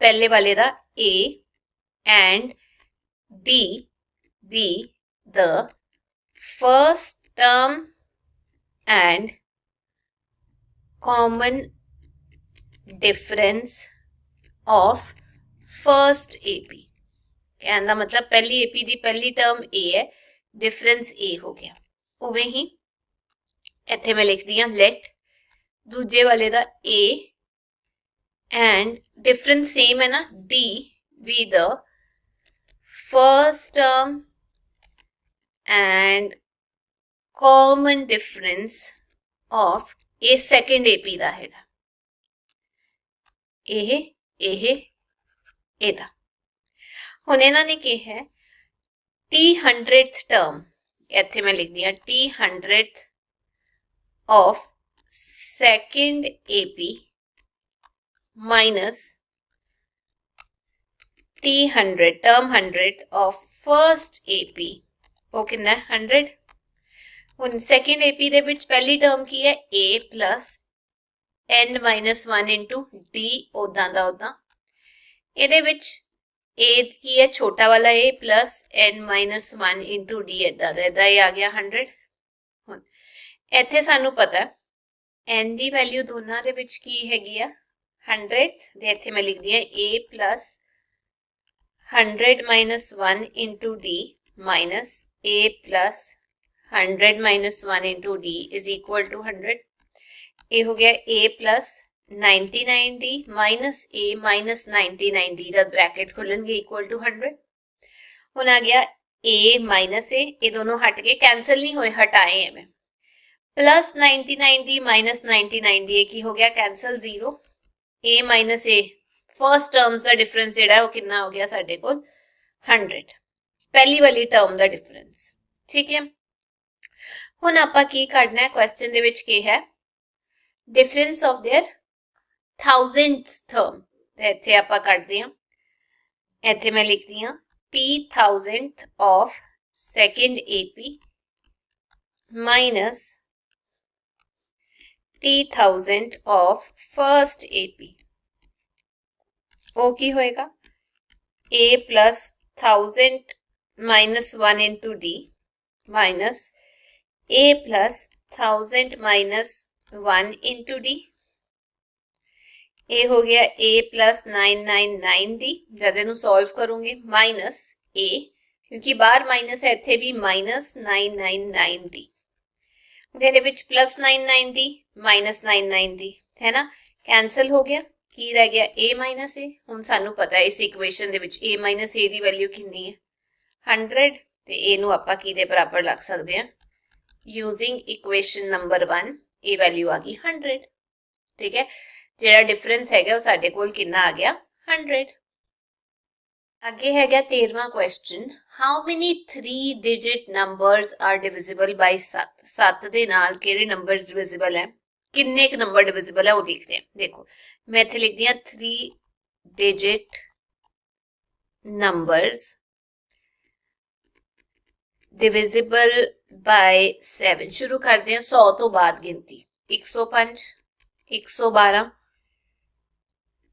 ਪਹਿਲੇ ਵਾਲੇ ਦਾ A and D be the first term and common difference of first AP। कहने का मतलब पहली AP ਦੀ पहली टर्म A है, डिफरेंस A हो गया। उवें ही इत्थे मैं लिख दी हां let दूजे वाले दा A and डिफरेंस सेम है ना, D be the first term and common difference of A second AP ਦਾ ਹੈਗਾ, ਇਹ ਇਹਦਾ। ਹੁਣ ਇਹਨਾਂ ਨੇ ਕਿਹਾ ਹੈ T 100th term, ਇੱਥੇ ਮੈਂ ਲਿਖਦੀ ਹਾਂ T 100th of second AP minus T 100 term 100 of first AP, ਉਹ ਕਿੰਨਾ 100। ਹੁਣ second AP ਦੇ ਵਿੱਚ ਪਹਿਲੀ ਟਰਮ ਕੀ ਹੈ A plus n minus 1 into D, ਉਦਾਂ ਦਾ ਉਦਾਂ। ਇਹਦੇ ਵਿੱਚ A ਕੀ ਹੈ ਛੋਟਾ ਵਾਲਾ A plus n minus 1 into D, ਇਦਾਂ ਦਾ ਇਦਾਂ ਹੀ ਆ ਗਿਆ 100। ਹੁਣ ਇੱਥੇ ਸਾਨੂੰ ਪਤਾ n ਦੀ ਵੈਲਿਊ ਦੋਨਾਂ ਦੇ ਵਿੱਚ ਕੀ ਹੈਗੀ ਆ 100, ਤੇ ਇੱਥੇ ਮੈਂ ਲਿਖਦੀ ਹਾਂ A plus 100 minus 1 into D minus A plus 100 minus 1 into D is equal to 100। ये हो गया A plus 99D minus A minus 99D, जब ब्रैकेट खुलेंगे इक्वल टू 100। हुन आ गया A minus A, ये दोनों हट के कैंसिल नहीं हुए, हटाए हैं मैं। प्लस 99D minus 99D की हो गया cancel 0। A minus A first terms का डिफरेंस जेड़ा है वो कितना हो गया साडे कोल 100, पहली वाली टर्म का डिफरेंस, ठीक है। हुन आपां की करना है, क्वेश्चन दे विच की है difference of their 1000th term, इत्थे आपां कढदे हां। इत्थे मैं लिखदी हां T 1000th of second AP minus T 1000 of first AP, ओ की होएगा A plus 1000 minus 1 into D minus A plus 1000 minus 1 into D, ये हो गया A plus 999D, जब इनू सॉल्व करूंगी माइनस A, क्योंकि बाहर माइनस है, इत्थे भी माइनस 999D, ये विच प्लस 990 माइनस 990 है ना, कैंसल हो गया, की रह गया A माइनस A। हुण सानू पता है इस equation they which A minus A दी वैल्यू कितनी है 100, ते A नू आपां किहदे बराबर लग सकदे हां यूजिंग इक्वेशन नंबर 1, ये वैल्यू आ गई 100, ठीक है। जेड़ा डिफरेंस है वो साडे कोल कितना आ गया 100। आगे है 13वां question, how many 3 digit numbers are divisible by 7। 7 दे नाल केड़े नंबर्स डिविजिबल है, किन्ने एक नंबर डिविजिबल है वो देखते हैं। देखो मैं इत्थे लिख दिया 3 डिजिट नंबर्स डिविजिबल बाय 7। शुरू करते हैं 100 तो बाद गिनती, 105 112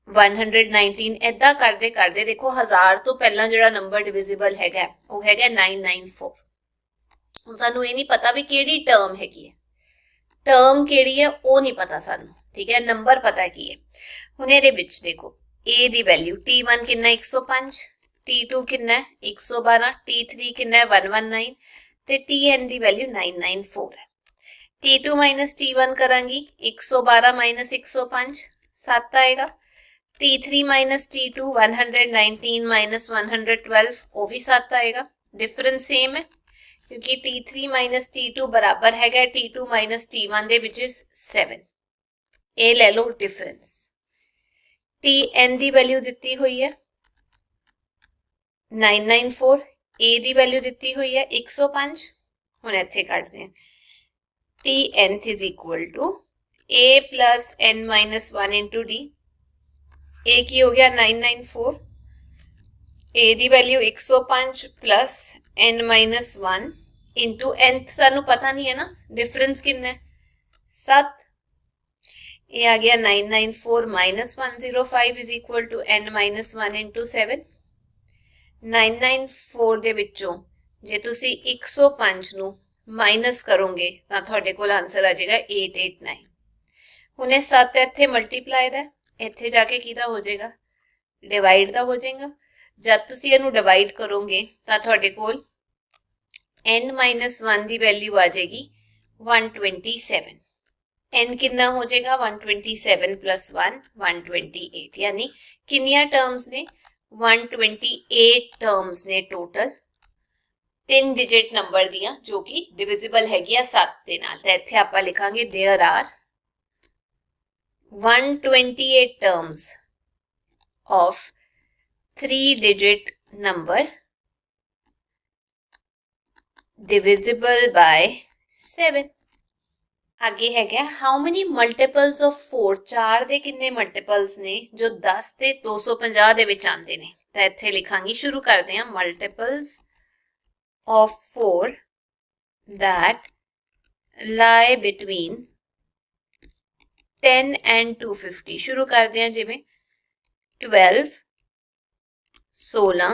119, ऐदा करते करते देखो 1000 तो पहला जो नंबर डिविजिबल है वो है 994। हुण सानू ये नहीं पता भी केड़ी टर्म हैगी है, टर्म केड़ी है वो नहीं पता सानू, ठीक है, नंबर पता की है। हुण इहदे विच देखो A दी वैल्यू T1 कितना 105, T2 कितना 112, T3 कितना 119 ते Tn दी वैल्यू 994 है। T2 माइनस T1 करांगी, 112 माइनस 105 7 आएगा। T3 माइनस T2 119 माइनस 112 वो भी 7 आएगा। डिफरेंस सेम है क्योंकि T3 माइनस T2 बराबर है T2 minus T1 they which is 7। ए ले लो डिफरेंस। Tn दी वैल्यू दिती हुई है 994, a ਦੀ ਵੈਲਿਊ ਦਿੱਤੀ ਹੋਈ ਹੈ 105, ਹੁਣ ਇੱਥੇ ਕੱਢਦੇ ਹਾਂ t nth is equal to a plus n minus 1 into d, a ਕੀ ਹੋ ਗਿਆ 994, a the value 105 plus n minus 1 into nth ਸਾਨੂੰ ਪਤਾ ਨਹੀਂ ਹੈ ਨਾ, ਡਿਫਰੈਂਸ ਕਿੰਨਾ ਹੈ 7, ये आ गया 994 minus 105 is equal to n minus 1 into 7। 994 ਦੇ ਵਿੱਚੋਂ ਜੇ ਤੁਸੀਂ 105 ਨੂੰ ਮਾਈਨਸ ਕਰੋਗੇ ਤਾਂ ਤੁਹਾਡੇ ਕੋਲ ਆਨਸਰ ਆ ਜਾਏਗਾ 889। ਹੁਣ ਇਹ 7 ਇੱਥੇ ਮਲਟੀਪਲਾਈ ਦਾ, ਇੱਥੇ ਜਾ ਕੇ ਕਿਹਦਾ ਹੋ ਜਾਏਗਾ ਡਿਵਾਈਡ ਦਾ ਹੋ ਜਾਏਗਾ। ਜਦ ਤੁਸੀਂ ਇਹਨੂੰ ਡਿਵਾਈਡ ਕਰੋਗੇ ਤਾਂ ਤੁਹਾਡੇ ਕੋਲ n minus 1 ਦੀ ਵੈਲਿਊ ਆ ਜਾਏਗੀ 127। n कितना हो जाएगा 127 plus 1 128, यानी किनिया टर्म्स ने 128 टर्म्स ने टोटल 3 डिजिट नंबर दिया जो कि डिविजिबल हैगी 7 ਦੇ ਨਾਲ। ਤਾਂ ਇੱਥੇ ਆਪਾਂ ਲਿਖਾਂਗੇ there are 128 terms of 3 digit number divisible by 7। आगे है क्या हाउ मेनी मल्टीपल्स ऑफ 4, 4 ਦੇ ਕਿੰਨੇ ਮਲਟੀਪल्स ਨੇ ਜੋ 10 ਤੇ 250 ਦੇ ਵਿੱਚ ਆਉਂਦੇ ਨੇ। ਤਾਂ ਇੱਥੇ ਲਿਖਾਂਗੀ, ਸ਼ੁਰੂ ਕਰਦੇ ਹਾਂ ਮਲਟੀਪल्स of 4 that lie between 10 and 250। ਸ਼ੁਰੂ ਕਰਦੇ ਹਾਂ ਜਿਵੇਂ 12 16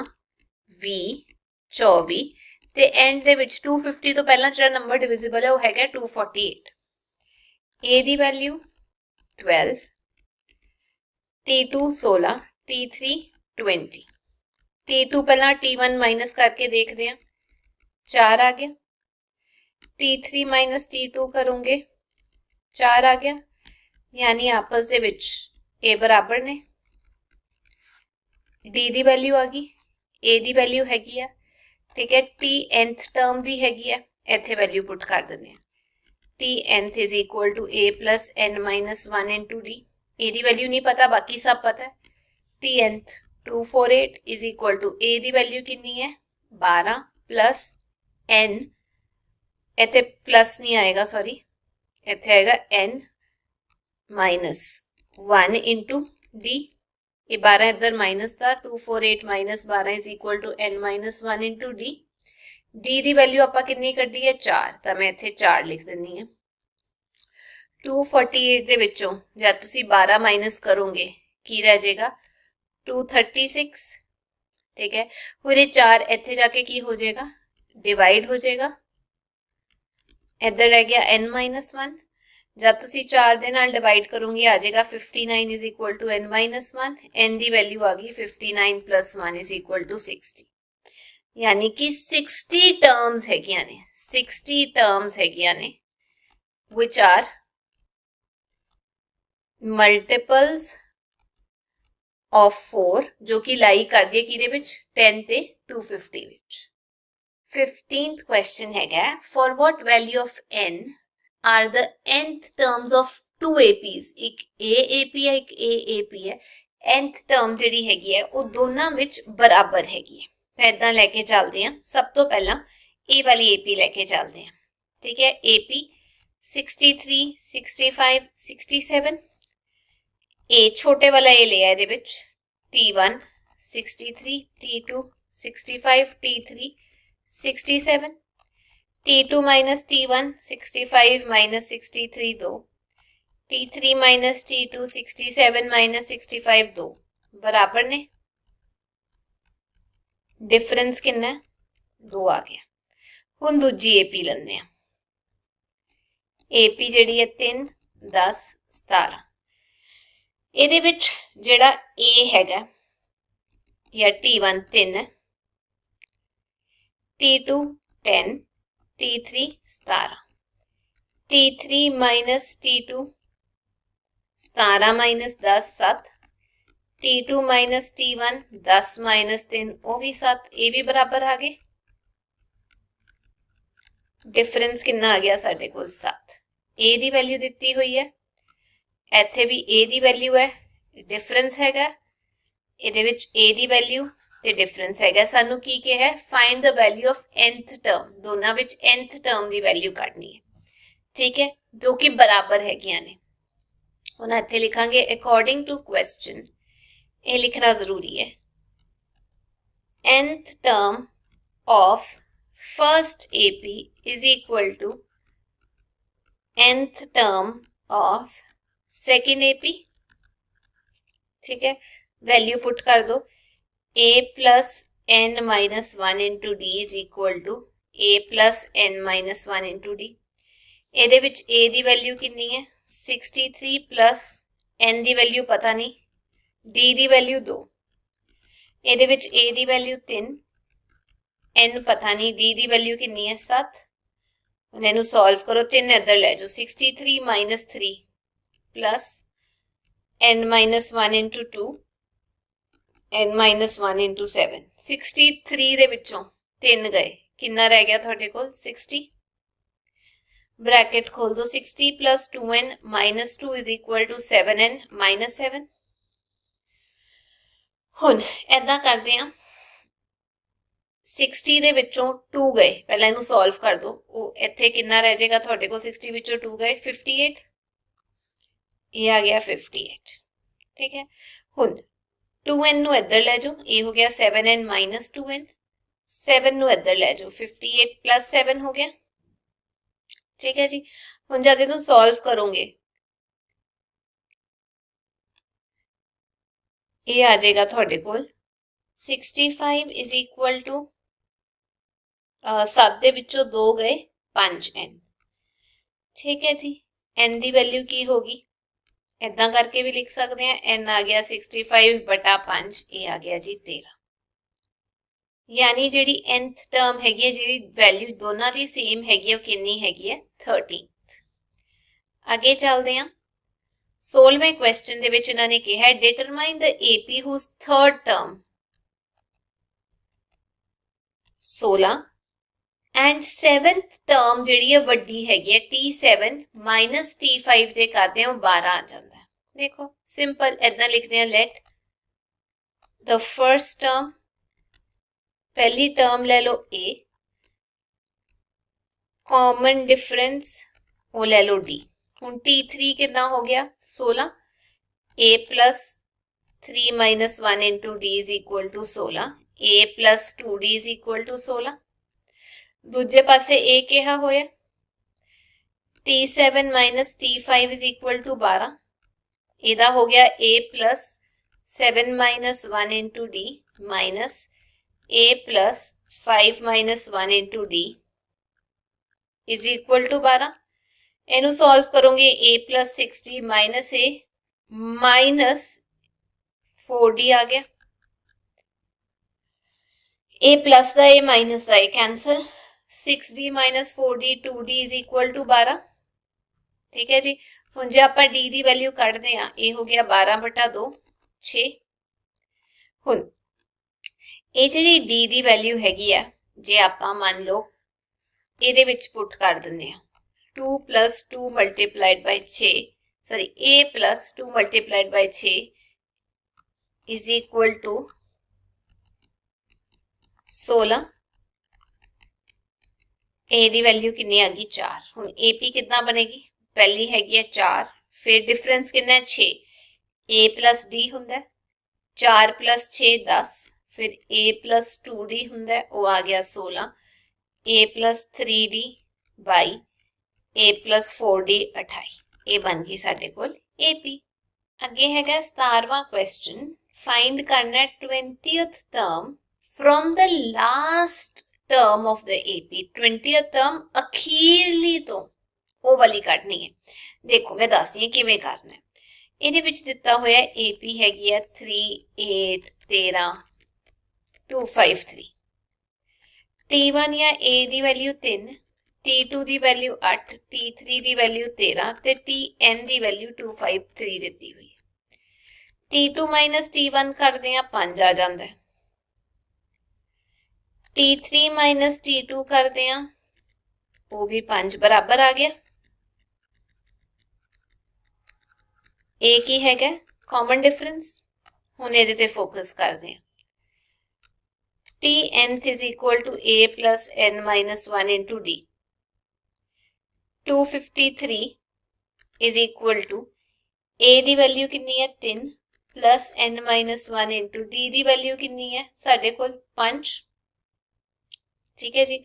20 24 ਤੇ ਐਂਡ ਦੇ ਵਿੱਚ 250 ਤੋਂ ਪਹਿਲਾਂ ਜਿਹੜਾ ਨੰਬਰ ਡਿਵਿਜ਼ੀਬਲ ਹੈ ਉਹ ਹੈਗਾ 248। a the value 12, t2 16, t3 20, t2 ਪਹਿਲਾਂ t1 ਮਾਈਨਸ ਕਰਕੇ ਦੇਖਦੇ ਹਾਂ 4 ਆ ਗਿਆ, t3 ਮਾਈਨਸ t2 ਕਰੋਗੇ 4 ਆ ਗਿਆ, यानी आपस ਦੇ ਵਿੱਚ a ਬਰਾਬਰ ਨੇ। d ਦੀ ਵੈਲਿਊ ਆ ਗਈ, a ਦੀ ਵੈਲਿਊ ਹੈਗੀ ਆ, ਠੀਕ ਹੈ, t nth ਟਰਮ ਵੀ ਹੈਗੀ ਆ, ਇੱਥੇ ਵੈਲਿਊ ਪੁੱਟ ਕਰ ਦਿੰਦੇ ਆ। t nth is equal to a plus n minus 1 into d, a the value ਨਹੀਂ ਪਤਾ ਬਾਕੀ ਸਭ ਪਤਾ ਹੈ। t nth 248 is equal to a the value ਕਿੰਨੀ ਹੈ 12 plus n, ਇੱਥੇ ਪਲਸ ਨਹੀਂ ਆਏਗਾ ਸੌਰੀ, ਇੱਥੇ ਆਏਗਾ n minus 1 into d, ਇਹ 12 ਇੱਧਰ minus the 248 minus 12 is equal to n minus 1 into d। d the value ਆਪਾਂ ਕਿੰਨੀ ਕੱਢੀ ਹੈ 4, ਤਾਂ ਮੈਂ ਇੱਥੇ 4 ਲਿਖ ਦਿੰਦੀ ਹਾਂ। 248 ਦੇ ਵਿੱਚੋਂ ਜਦ ਤੁਸੀਂ 12 ਮਾਈਨਸ ਕਰੋਗੇ ਕੀ ਰਹਿ ਜਾਏਗਾ 236, ਠੀਕ ਹੈ। ਹੁਣ ਇਹ 4 ਇੱਥੇ ਜਾ ਕੇ ਕੀ ਹੋ ਜਾਏਗਾ ਡਿਵਾਈਡ ਹੋ ਜਾਏਗਾ, ਇੱਧਰ ਰਹਿ ਗਿਆ n minus 1, ਜਦ ਤੁਸੀਂ 4 ਦੇ ਨਾਲ ਡਿਵਾਈਡ ਕਰੋਗੇ ਆ ਜਾਏਗਾ 59 is equal to n minus 1, n the value ਆ ਗਈ 59 plus 1 is equal to 60, यानी कि 60 टर्म्स हैगियां ने, 60 टर्म्स हैगियां ने which are multiples of 4 जो कि लाई कर दिए किदे विच 10 ते 250 विच। 15th question हैगा for what value of n are the nth terms of two APs, एक AAP है एक AAP है, nth term ਜਿਹੜੀ ਹੈਗੀ ਹੈ ਉਹ ਦੋਨਾਂ ਵਿੱਚ ਬਰਾਬਰ ਹੈਗੀ ਹੈ। ਤਾਂ ਇਦਾਂ ਲੈ ਕੇ ਚੱਲਦੇ ਹਾਂ, ਸਭ ਤੋਂ ਪਹਿਲਾਂ A ਵਾਲੀ AP ਲੈ ਕੇ ਚੱਲਦੇ ਹਾਂ, ਠੀਕ ਹੈ। AP 63 65 67, A ਛੋਟੇ ਵਾਲਾ A ਲਿਆ ਇਹਦੇ ਵਿੱਚ T1 63, T2 65, T3 67, T2 minus T1 65 minus 63 2, T3 minus T2 67 minus 65 2 बराबर ने, डिफरेंस कितना है 2 आ गया। हुण दूजी AP लेंदे आ, AP जिहड़ी है 3 10 17, ਇਹਦੇ ਵਿੱਚ ਜਿਹੜਾ A ਹੈਗਾ या T1 3 है, T2 10, T3 17, T3 minus T2 17 minus 10 7, T2 minus T1 10 minus 3 ਉਹ ਵੀ 7, ਇਹ ਵੀ ਬਰਾਬਰ ਆ ਗਏ। डिफरेंस कितना आ गया साढ़े कोल 7। A ਦੀ वैल्यू ਦਿੱਤੀ ਹੋਈ ਹੈ, ਇੱਥੇ ਵੀ A ਦੀ वैल्यू है, डिफरेंस हैगा ਇਹਦੇ ਵਿੱਚ A ਦੀ वैल्यू ਤੇ डिफरेंस हैगा सानू की कहा है find the value of nth term दोनों विच nth टर्म की वैल्यू कढनी है ठीक है जो कि बराबर हैगियां ने हुण इत्थे लिखांगे अकॉर्डिंग टू क्वेश्चन ये लिखना जरूरी है nth term of first AP is equal to nth term of second AP ठीक है वैल्यू पुट कर दो a plus n minus 1 into d is equal to a plus n minus 1 into d ਇਹਦੇ ਵਿੱਚ a ਦੀ ਵੈਲਿਊ ਕਿੰਨੀ ਹੈ 63 plus n ਦੀ value ਪਤਾ ਨਹੀਂ d ਦੀ ਵੈਲਿਊ 2 ਇਹਦੇ ਵਿੱਚ a ਦੀ ਵੈਲਿਊ 3 n ਪਤਾ ਨਹੀਂ d ਦੀ ਵੈਲਿਊ ਕਿੰਨੀ ਹੈ 7 ਹੁਣ ਇਹਨੂੰ ਸੋਲਵ ਕਰੋ 3 ਇੱਧਰ ਲੈ ਜਾਓ 63 minus 3 plus n minus 1 into 2 n minus 1 into 7 63 ਦੇ ਵਿੱਚੋਂ 3 ਗਏ ਕਿੰਨਾ ਰਹਿ ਗਿਆ ਤੁਹਾਡੇ ਕੋਲ 60 ब्रैकेट खोल दो 60 plus 2n minus 2 is equal to 7n minus 7 ਹੁਣ ਐਦਾਂ ਕਰਦੇ ਆ 60 ਦੇ ਵਿੱਚੋਂ 2 ਗਏ ਪਹਿਲਾਂ ਇਹਨੂੰ ਸੋਲਵ ਕਰ ਦੋ ਉਹ ਇੱਥੇ ਕਿੰਨਾ ਰਹਿ ਜਾਏਗਾ ਤੁਹਾਡੇ ਕੋਲ 60 ਵਿੱਚੋਂ 2 ਗਏ 58 ਇਹ ਆ ਗਿਆ 58 ਠੀਕ ਹੈ ਹੁਣ 2n ਨੂੰ ਇੱਧਰ ਲੈ ਜਾਓ ਇਹ ਹੋ ਗਿਆ 7n minus 2n 7 ਨੂੰ ਇੱਧਰ ਲੈ ਜਾਓ 58 plus 7 ਹੋ ਗਿਆ ठीक है जी हुण जद इहनूं सॉल्व करोगे ये आ जाएगा तुहाडे कोल 65 इज इक्वल टू 7 दे विचों 2 गए 5n ठीक है जी n दी वैल्यू की होगी इदां करके भी लिख सकते हैं n आ गया 65 बटा 5 ये आ गया जी 13 यानी जिहड़ी nth टर्म हैगी है जिहड़ी वैल्यू दोनों दी सेम हैगी है कितनी हैगी है 13th आगे चलते हैं 16वें क्वेश्चन दे विच इन्हां ने कहा है determine the AP whose third term 16 and 7th term जिहड़ी है वड्डी हैगी है T7 माइनस T5 जे करते हैं 12 आ जाता है देखो सिंपल इदां लिखते हैं लेट द फर्स्ट टर्म पहली टर्म ले लो a कॉमन डिफरेंस वो ले लो d हुण t3 कितना हो गया 16 a plus 3 minus 1 into D is equal to 16 a plus 2d is equal to 16 दूजे पासे a कहा होया t7 minus t5 is equal to 12 इहदा हो गया a plus 7 minus 1 into D minus a plus 5 minus 1 into d is equal to 12 इनू solve करोगे a plus 60 minus a minus 4d आ गया a plus दा a minus दा a cancel 6d minus 4d 2d is equal to 12 ठीक है जी हुण जे आपां d दी वैल्यू कढदे आ a हो गया 12 बटा 2 6 हुण ਇਹ ਜਿਹੜੀ d ਦੀ ਵੈਲਿਊ ਹੈਗੀ ਆ ਜੇ ਆਪਾਂ ਮੰਨ ਲਓ ਇਹਦੇ ਵਿੱਚ ਪੁੱਟ ਕਰ ਦਿੰਦੇ ਆ 2 plus 2 multiplied by 6 sorry a plus 2 multiplied by 6 is equal to 16 a the value ਕਿੰਨੀ ਆ ਗਈ 4 ਹੁਣ ap ਕਿੰਨਾ ਬਣੇਗੀ ਪਹਿਲੀ ਹੈਗੀ ਆ 4 ਫਿਰ ਡਿਫਰੈਂਸ ਕਿੰਨਾ ਹੈ 6 a plus d ਹੁੰਦਾ 4 plus 6 10 फिर a plus 2d हुंदा वो आ गया 16 a plus 3d by a plus 4d 28 ये बन गई साडे कोल AP अगे हैगा 17वां क्वेश्चन फाइंड करना 20th term from the last term of the AP 20th term अखीरली तो वो वाली कढनी है देखो मैं दसदी हां किवें करना है ਇਹਦੇ ਵਿੱਚ ਦਿੱਤਾ ਹੋਇਆ AP हैगी है 3 8 13 253 T1 या A दी वैल्यू 3 T2 दी वैल्यू 8 T3 दी वैल्यू 13 ते Tn दी वैल्यू 253 ਦਿੱਤੀ ਹੋਈ है T2 माइनस T1 करते हैं 5 आ जाता है T3 माइनस T2 करते हैं वो भी 5 बराबर आ गया A की है कॉमन डिफरेंस हुण इहदे ते फोकस करते हैं t nth is equal to a plus n minus 1 into d. 253 is equal to a the value ਕਿੰਨੀ ਹੈ 3 plus n minus 1 into d ਦੀ ਵੈਲਿਊ ਕਿੰਨੀ ਹੈ ਸਾਡੇ ਕੋਲ 5। ਠੀਕ ਹੈ ਜੀ,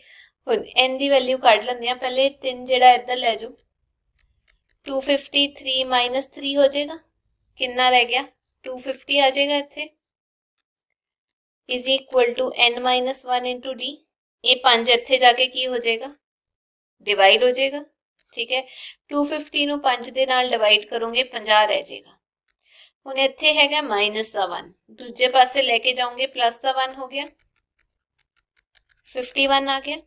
ਹੁਣ n ਦੀ ਵੈਲਿਊ ਕੱਢ ਲੈਂਦੇ ਆ। ਪਹਿਲੇ 3 ਜਿਹੜਾ ਇੱਧਰ ਲੈ ਜਾਓ, 253 minus 3 ਹੋ ਜਾਏਗਾ, ਕਿੰਨਾ ਰਹਿ ਗਿਆ 250 ਆ ਜਾਏਗਾ ਇੱਥੇ, is equal to n minus 1 into d। ਇਹ 5 ਇੱਥੇ ਜਾ ਕੇ ਕੀ ਹੋ ਜਾਏਗਾ, ਡਿਵਾਈਡ ਹੋ ਜਾਏਗਾ। ਠੀਕ ਹੈ, 250 ਨੂੰ 5 ਦੇ ਨਾਲ ਡਿਵਾਈਡ ਕਰੋਗੇ 50 ਰਹਿ ਜਾਏਗਾ। ਹੁਣ ਇੱਥੇ ਹੈਗਾ ਮਾਈਨਸ ਦਾ 1, ਦੂਜੇ ਪਾਸੇ ਲੈ ਕੇ ਜਾਓਗੇ ਪਲੱਸ ਦਾ 1 ਹੋ ਗਿਆ, 51 ਆ ਗਿਆ।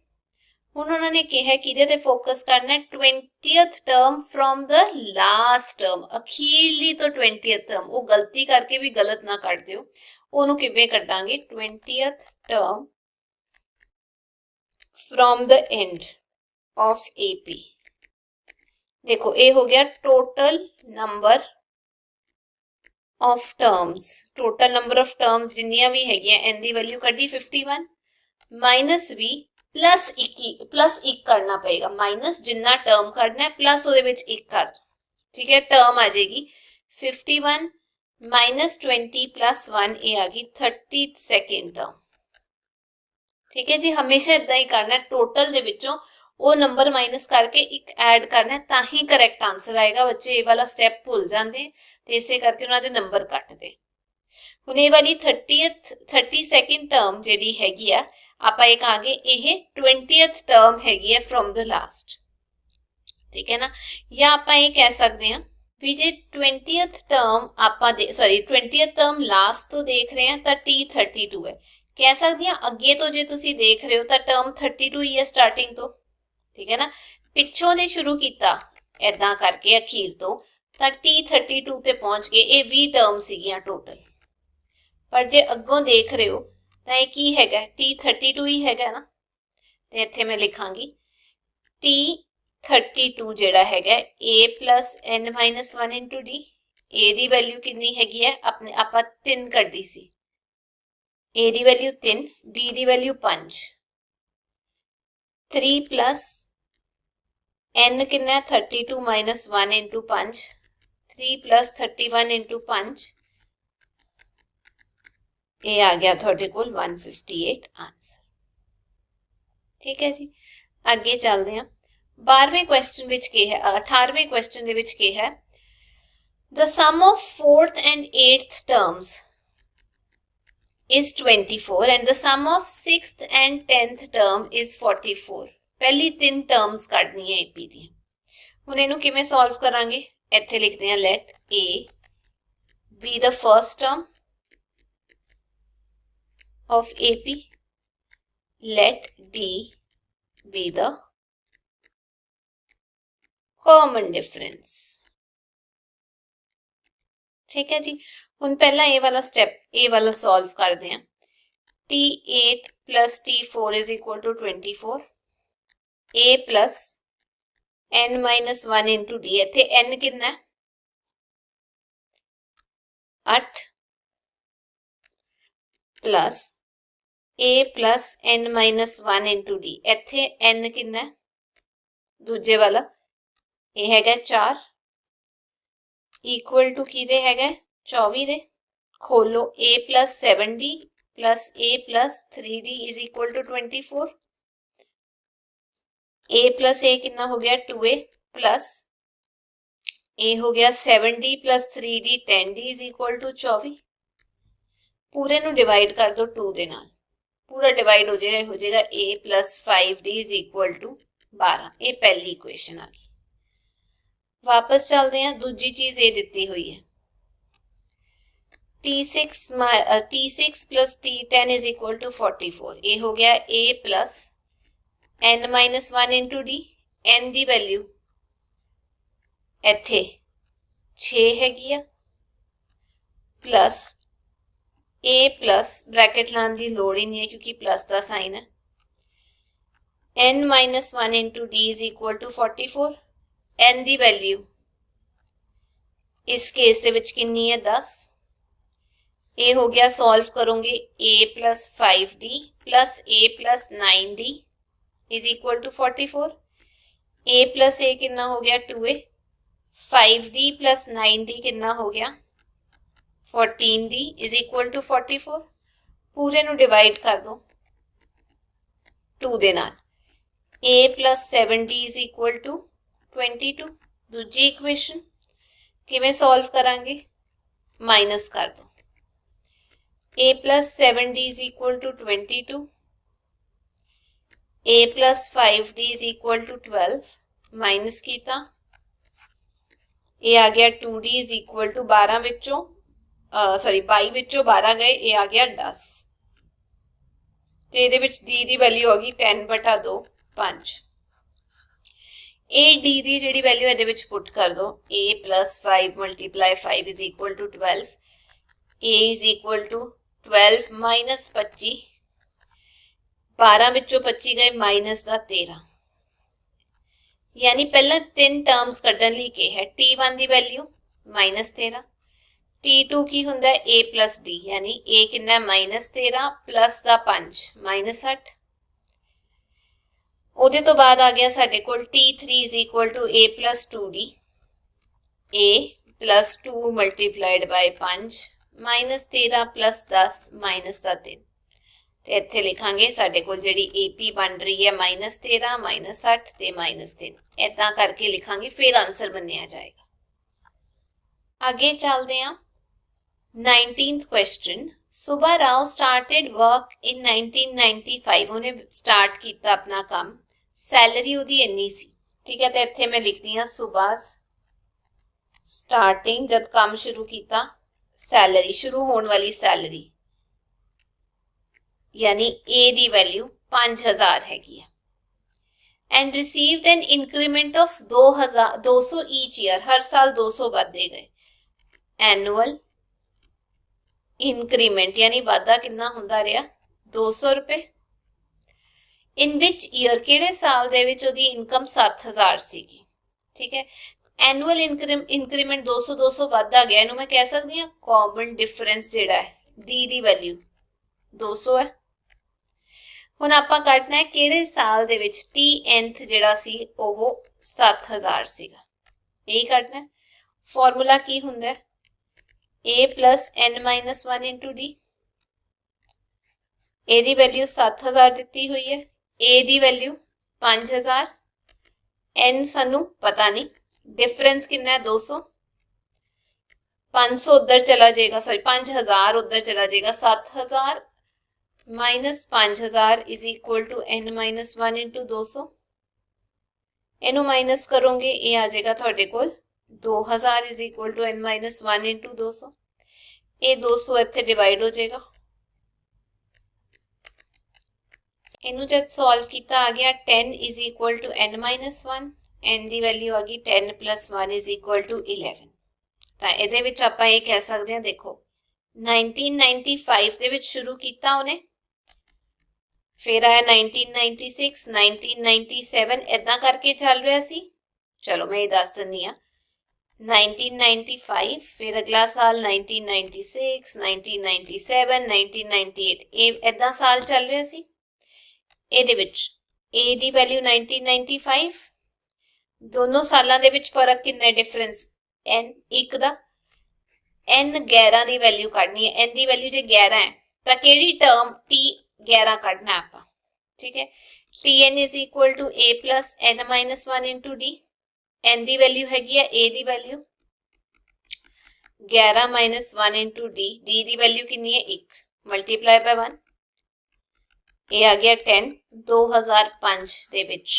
ਹੁਣ ਉਹਨਾਂ ਨੇ ਕਿਹਾ ਕਿਹਦੇ ਤੇ ਫੋਕਸ ਕਰਨਾ, 20th term from the last term, ਅਖੀਰਲੀ ਤੋਂ 20th ਟਰਮ। ਉਹ ਗਲਤੀ ਕਰਕੇ ਵੀ ਗਲਤ ਨਾ ਕੱਢ ਦਿਓ, ਉਹਨੂੰ ਕਿਵੇਂ ਕੱਢਾਂਗੇ, 20th term from the end of AP। देखो ये हो गया total number of terms, total number of terms जिन्नियां भी हैगियां n दी वैल्यू कड्डी 51 माइनस भी प्लस 1 करना पएगा, माइनस जिन्ना टर्म करना है प्लस ਉਹਦੇ ਵਿੱਚ 1 कर दो। ठीक है, टर्म आ जाएगी 51 माइनस 20 प्लस 1, ये आ गई 32nd टर्म। ठीक है जी, हमेशा इदा ही करना है, टोटल दे विचों ਉਹ ਨੰਬਰ ਮਾਈਨਸ ਕਰਕੇ ਇੱਕ ਐਡ ਕਰਨਾ ਤਾਂ ਹੀ ਕਰੈਕਟ ਆਨਸਰ ਆਏਗਾ। ਬੱਚੇ ਇਹ ਵਾਲਾ ਸਟੈਪ ਭੁੱਲ ਜਾਂਦੇ ਤੇ ਇਸੇ ਕਰਕੇ ਉਹਨਾਂ ਦੇ ਨੰਬਰ ਕੱਟਦੇ। ਹੁਣ ਇਹ ਵਾਲੀ 32nd ਟਰਮ ਜਿਹੜੀ ਹੈਗੀ ਆ, ਆਪਾਂ ਇਹ ਕਹਾਂਗੇ ਇਹ 20th ਟਰਮ ਹੈਗੀ ਹੈ ਫਰੋਮ ਦ ਲਾਸਟ। ਠੀਕ ਹੈ ਨਾ, ਜਾਂ ਆਪਾਂ ਇਹ ਕਹਿ ਸਕਦੇ ਹਾਂ ਵੀ ਜੇ 20th ਟਰਮ ਆਪਾਂ 20th ਟਰਮ ਲਾਸਟ ਤੋਂ ਦੇਖ ਰਹੇ ਹਾਂ ਤਾਂ T32 ਹੈ। ਕਹਿ ਸਕਦੀ ਹਾਂ ਅੱਗੇ ਤੋਂ ਜੇ ਤੁਸੀਂ ਦੇਖ ਰਹੇ ਹੋ ਤਾਂ ਟਰਮ 32 ਹੀ ਹੈ ਸਟਾਰਟਿੰਗ ਤੋਂ। ठीक है ना, पिछों दे शुरू किया ऐदा करके अखीर तो T32 ते पहुंच गए। ये 20 टर्म सीगियां टोटल, पर जे अगों देख रहे हो तो ये की हैगा, T32 ही हैगा ना। ते इत्थे मैं लिखांगी T32 जेड़ा हैगा a plus n minus 1 into D. a दी वैल्यू कितनी हैगी है, अपने आपां 3 कड्डी सी, a दी वैल्यू 3, d दी वैल्यू 5। 3 प्लस n कितना 32 माइनस 1 इंटू 5, 3 प्लस 31 इंटू 5, ये आ गया थोड़े को 158 आंसर। ठीक है जी, आगे चलते हैं। 12वें क्वेश्चन विच के है, 18वें क्वेश्चन दे विच के है, the sum of 4th and 8th terms is 24 and the sum of 6th and 10th term is 44। पहली 3 टर्म्स ਕੱਢਣੀ ਹੈ AP ਦੀ। ਹੁਣ ਇਹਨੂੰ ਕਿਵੇਂ ਸੋਲਵ ਕਰਾਂਗੇ, ਇੱਥੇ ਲਿਖਦੇ ਹਾਂ let A be the first term of AP, let D be the common difference। ठीक है जी, ਹੁਣ ਪਹਿਲਾਂ ਇਹ ਵਾਲਾ ਸਟੈਪ ਇਹ ਵਾਲਾ ਸੋਲਵ ਕਰਦੇ ਹਾਂ। T8 plus T4 is equal to 24, a plus n minus 1 into d। ਇੱਥੇ n ਕਿੰਨਾ ਹੈ 8 plus a plus n minus 1 into d। ਇੱਥੇ n ਕਿੰਨਾ ਹੈ ਦੂਜੇ ਵਾਲਾ, ਇਹ ਹੈਗਾ 4 ਇਕੁਅਲ ਟੂ ਕਿਹਦੇ ਹੈਗਾ 24 ਦੇ। खोलो a plus 7d plus a plus 3d is equal to 24। a plus a कितना हो गया 2a plus a हो गया 7d plus 3d 10d is equal to 24। पूरे नु डिवाइड कर दो 2 दे नाल, पूरा डिवाइड हो जाएगा a plus 5d is equal to 12। ये पहली इक्वेशन आ गई। वापस चलते हैं, दूजी चीज ये दिती हुई है T6 plus T10 is equal to 44। ये हो गया a plus n minus 1 into d। n दी वैल्यू इत्थे 6 हैगी आ प्लस a प्लस ब्रैकेट लाने की लोड़ ही नहीं है क्योंकि प्लस का साइन है। n minus 1 into d is equal to 44। n दी वैल्यू इस केस दे विच कितनी है 10, ए हो गया, सॉल्व करोगे a plus 5d plus a plus 9d is equal to 44। a plus a कितना हो गया 2a, 5d प्लस 9d कितना हो गया 14d इज इक्वल टू 44। पूरे ਨੂੰ डिवाइड कर दो 2 ਦੇ ਨਾਲ। a plus 7d is equal to 22। दूजी इक्वेशन किवें सॉल्व करांगे, माइनस कर दो। a plus 7d is equal to 22, a plus 5d is equal to 12, minus किया, ये आ गया 2d इज इक्वल टू 12 विचों सॉरी 22 विचों 12 गए, ये आ गया 10। तो ये d की वैल्यू होगी 10/2 5। ए डी की जी वैल्यू ये पुट कर दो, a plus 5 multiply 5 is equal to 12, a is equal to 12 minus 25, 12 विचों 25 गए माइनस का 13। यानी पहला 3 टर्म्स कढ़न लई के है, t1 की वैल्यू माइनस 13, t2 की हुंदा a प्लस d यानी a कितना माइनस 13 प्लस का 5 माइनस 8। ਉਹਦੇ ਤੋਂ ਬਾਅਦ ਆ ਗਿਆ ਸਾਡੇ ਕੋਲ t3 is equal to a plus 2d, a plus 2 multiplied by 5 minus 13 plus 10 minus 3। ਤੇ ਇੱਥੇ ਲਿਖਾਂਗੇ ਸਾਡੇ ਕੋਲ ਜਿਹੜੀ AP ਬਣ ਰਹੀ ਹੈ minus 13 minus 8 ਤੇ minus 3। ਇਦਾਂ ਕਰਕੇ ਲਿਖਾਂਗੇ, ਫਿਰ ਆਨਸਰ ਬਣਿਆ ਜਾਏਗਾ। ਅੱਗੇ ਚੱਲਦੇ ਹਾਂ। 19th question, सुबा राव started work in 1995, उन्हें स्टार्ट किया अपना काम, सैलरी उदी इन्नी सी। ठीक है, तो इत्थे मैं लिखती हाँ सुबा स्टार्टिंग जब काम शुरू किया, सैलरी शुरू होने वाली सैलरी यानी ए दी वैल्यू 5000 हैगी है, and received an increment of 200 each year, हर साल 200 बढ़ते गए। एनुअल इंक्रीमेंट यानी वाधा कितना हुंदा रहा 200 रुपए। इन विच ईयर केड़े साल दे विच ओदी इनकम 7000 सीगी। ठीक है, एनुअल इंक्रीमेंट 200 वाधा गया, इनू मैं कह सकती हूँ कॉमन डिफरेंस जिहड़ा है डी दी वैल्यू 200 है। हुण आपां कढना है केड़े साल दे विच टी nth जिहड़ा सी ओह 7000 सीगा, यही कढना है। फॉर्मूला की हुंदा है a plus n-1 into D, A the value 7000 दी हुई है, a दी वैल्यू 5000, n सानू पता नहीं, डिफरेंस कितना है 200, 500 उधर चला जाएगा, सॉरी 5000 उधर चला जाएगा, 7000 minus 5000 is equal to n-1 into 200। इनू माइनस करोगे ये आ जाएगा थोड़े कोल 2000 is equal to n-1 into 200। ये 200 इत्थे डिवाइड हो जाएगा, इनू जब सॉल्व किया आ गया 10 is equal to n-1, n दी वैल्यू आ गई 10 प्लस 1 इज इक्वल टू 11। तो ਇਹਦੇ ਵਿੱਚ ਆਪਾਂ ਇਹ ਕਹਿ ਸਕਦੇ ਹਾਂ, देखो 1995 ਦੇ ਵਿੱਚ शुरू किया उन्हें, फिर आया 1996, 1997 इदा करके चल रहा सी। चलो मैं ये दस दिनी हाँ, 1995 फिर अगला साल 1996, 1997, 1998 ये इदा साल चल रहा सी। ਇਹਦੇ ਵਿੱਚ a ਦੀ ਵੈਲਿਊ 1995, दोनों सालों ਦੇ ਵਿੱਚ फर्क कितना है डिफरेंस n एक ਦਾ, n 11 ਦੀ वैल्यू ਕੱਢਣੀ है, n ਦੀ वैल्यू जे 11 है तो ਕਿਹੜੀ टर्म t 11 ਕੱਢਣਾ ਆਪਾਂ। ठीक है, tn is equal to a plus n-1 into D, n की वैल्यू हैगी है a की value 11 minus 1 into D, D की वैल्यू कितनी है 1 मल्टीप्लाई बाय 1, ये आ गया 10। 2005 ਦੇ ਵਿੱਚ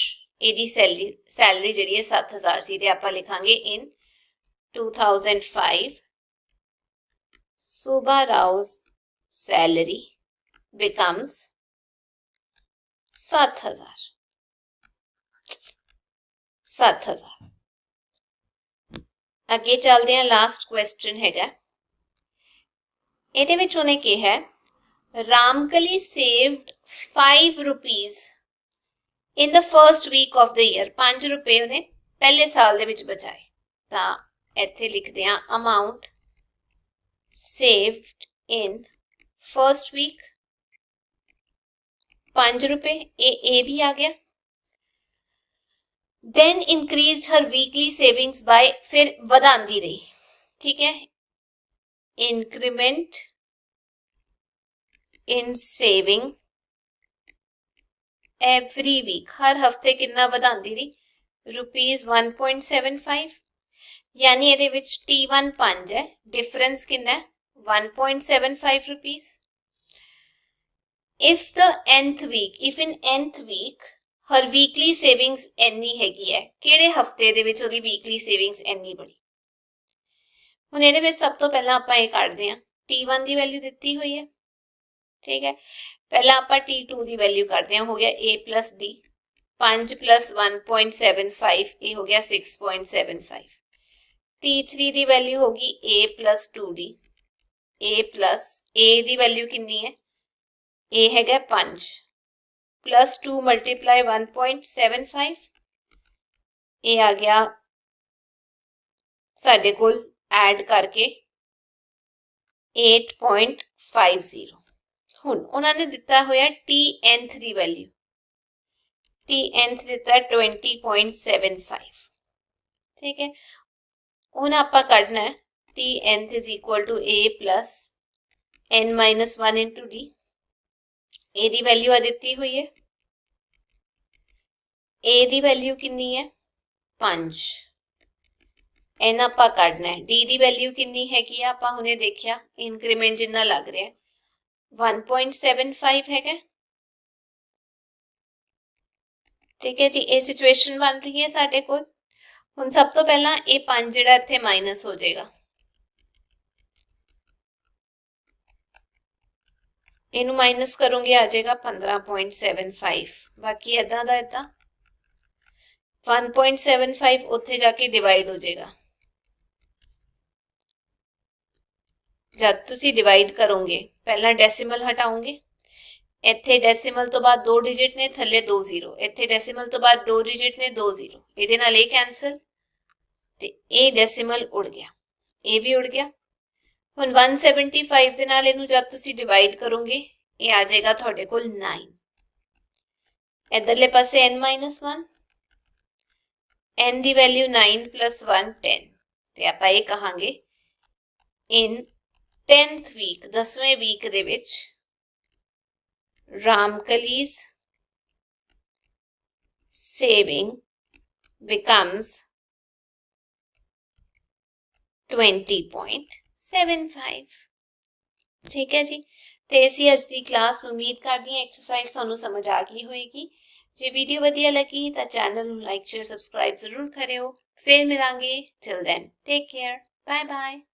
ਇਹਦੀ सैलरी ਜਿਹੜੀ ਹੈ 7000 ਸੀ, ਤੇ ਆਪਾਂ ਲਿਖਾਂਗੇ in 2005 Subba Rao's salary becomes 7000। ਅੱਗੇ ਚੱਲਦੇ ਹਾਂ, ਲਾਸਟ ਕੁਐਸਚਨ ਹੈਗਾ, ਇਹਦੇ ਵਿੱਚ ਉਹਨੇ ਕਿਹਾ ਹੈ Ramkali saved 5 rupees in the first week of the year, 5 रुपए ਉਹਨੇ ਪਹਿਲੇ ਸਾਲ ਦੇ ਵਿੱਚ ਬਚਾਏ। ਤਾਂ ਇੱਥੇ ਲਿਖਦੇ ਹਾਂ amount saved in first week 5 रुपए, ए भी आ गया। देन इंक्रीज हर वीकली सेविंग्स बाय, फिर बढ़ाती रही, ठीक है, increment in saving every week, हर हफ्ते कितना बढ़ाती रही, ₹1.75, यानी ਇਹਦੇ ਵਿੱਚ T1 5 है, डिफरेंस कितना है 1.75 rupees. if in nth week her weekly savings ਇੰਨੀ ਹੈਗੀ ਹੈ, ਕਿਹੜੇ ਹਫਤੇ ਦੇ ਵਿੱਚ ਉਹਦੀ ਵੀਕਲੀ ਸੇਵਿੰਗਸ ਇੰਨੀ ਬੜੀ। ਹੁਣ ਇਹਦੇ ਵਿੱਚ ਸਭ ਤੋਂ ਪਹਿਲਾਂ ਆਪਾਂ ਇਹ ਕੱਢਦੇ ਹਾਂ, T1 ਦੀ ਵੈਲਿਊ ਦਿੱਤੀ ਹੋਈ ਹੈ, ਠੀਕ ਹੈ, ਪਹਿਲਾਂ ਆਪਾਂ T2 ਦੀ ਵੈਲਿਊ ਕੱਢਦੇ ਹਾਂ, ਹੋ ਗਿਆ A plus D, 5 plus 1.75, ਇਹ ਹੋ ਗਿਆ 6.75। T3 ਦੀ ਵੈਲਿਊ ਹੋਗੀ A plus 2D, A plus A the value ਕਿੰਨੀ ਹੈ, A ਹੈਗਾ 5 plus 2 multiply 1.75, ਇਹ ਆ ਗਿਆ ਸਾਡੇ ਕੋਲ ਐਡ ਕਰਕੇ 8.50। ਹੁਣ ਉਹਨਾਂ ਨੇ ਦਿੱਤਾ ਹੋਇਆ Tnth ਦੀ ਵੈਲਿਊ, Tnth ਦਿੱਤਾ 20.75, ਠੀਕ ਹੈ। ਹੁਣ ਆਪਾਂ ਕੱਢਣਾ ਹੈ Tnth is equal to A plus n minus 1 into D, A the value ਆ ਦਿੱਤੀ ਹੋਈ ਹੈ, A ਦੀ ਵੈਲਿਊ ਕਿੰਨੀ ਹੈ 5, n ਆਪਾਂ ਕੱਢਣਾ ਹੈ, D ਦੀ ਵੈਲਿਊ ਕਿੰਨੀ ਹੈਗੀ ਆ, ਆਪਾਂ ਹੁਣੇ ਦੇਖਿਆ ਇੰਕਰੀਮੈਂਟ ਜਿੰਨਾ ਲੱਗ ਰਿਹਾ 1.75 ਹੈਗਾ, ਠੀਕ ਹੈ ਜੀ। ਇਹ ਸਿਚੁਏਸ਼ਨ ਬਣ ਰਹੀ ਹੈ ਸਾਡੇ ਕੋਲ। ਹੁਣ ਸਭ ਤੋਂ ਪਹਿਲਾਂ ਇਹ 5 ਜਿਹੜਾ ਇੱਥੇ ਮਾਈਨਸ ਹੋ ਜਾਏਗਾ, ਇਹਨੂੰ ਮਾਈਨਸ ਕਰੋਗੇ ਆ ਜਾਏਗਾ 15.75, ਬਾਕੀ ਇਦਾਂ ਦਾ ਇਦਾਂ 1.75 ਉੱਥੇ ਜਾ ਕੇ ਡਿਵਾਈਡ ਹੋ ਜਾਏਗਾ। ਜਦ ਤੁਸੀਂ ਡਿਵਾਈਡ ਕਰੋਗੇ ਪਹਿਲਾਂ ਡੈਸੀਮਲ ਹਟਾਓਗੇ, ਇੱਥੇ ਡੈਸੀਮਲ ਤੋਂ ਬਾਅਦ 2 ਡਿਜਿਟ ਨੇ, ਥੱਲੇ 2 0, ਇੱਥੇ ਡੈਸੀਮਲ ਤੋਂ ਬਾਅਦ 2 ਡਿਜਿਟ ਨੇ, 2 0, ਇਹਦੇ ਨਾਲ ਇਹ ਕੈਂਸਲ ਤੇ ਇਹ ਡੈਸੀਮਲ ਉੜ ਗਿਆ, ਇਹ ਵੀ ਉੜ ਗਿਆ। ਹੁਣ 175 ਦੇ ਨਾਲ ਇਹਨੂੰ ਜਦ ਤੁਸੀਂ ਡਿਵਾਈਡ ਕਰੋਗੇ ਇਹ ਆ ਜਾਏਗਾ ਤੁਹਾਡੇ ਕੋਲ 9, ਇਧਰਲੇ ਪਾਸੇ n-1, n ਦੀ ਵੈਲਿਊ 9 plus 1 10, ਤੇ ਆਪਾਂ ਇਹ ਕਹਾਂਗੇ in 10th week 10ਵੇਂ ਵੀਕ ਦੇ ਵਿੱਚ Ramkali's saving becomes 20.75, ਠੀਕ ਹੈ ਜੀ। ਤੇ ਅਸੀਂ ਅੱਜ ਦੀ ਕਲਾਸ ਉਮੀਦ ਕਰਦੀ ਹਾਂ ਐਕਸਰਸਾਈਜ਼ ਤੁਹਾਨੂੰ ਸਮਝ ਆ ਗਈ ਹੋਏਗੀ। ਜੇ ਵੀਡੀਓ ਵਧੀਆ ਲੱਗੀ ਤਾਂ ਚੈਨਲ ਨੂੰ ਲਾਈਕ ਸ਼ੇਅਰ ਸਬਸਕ੍ਰਾਈਬ ਜ਼ਰੂਰ ਕਰਿਓ। ਫਿਰ ਮਿਲਾਂਗੇ, till then take care, bye bye।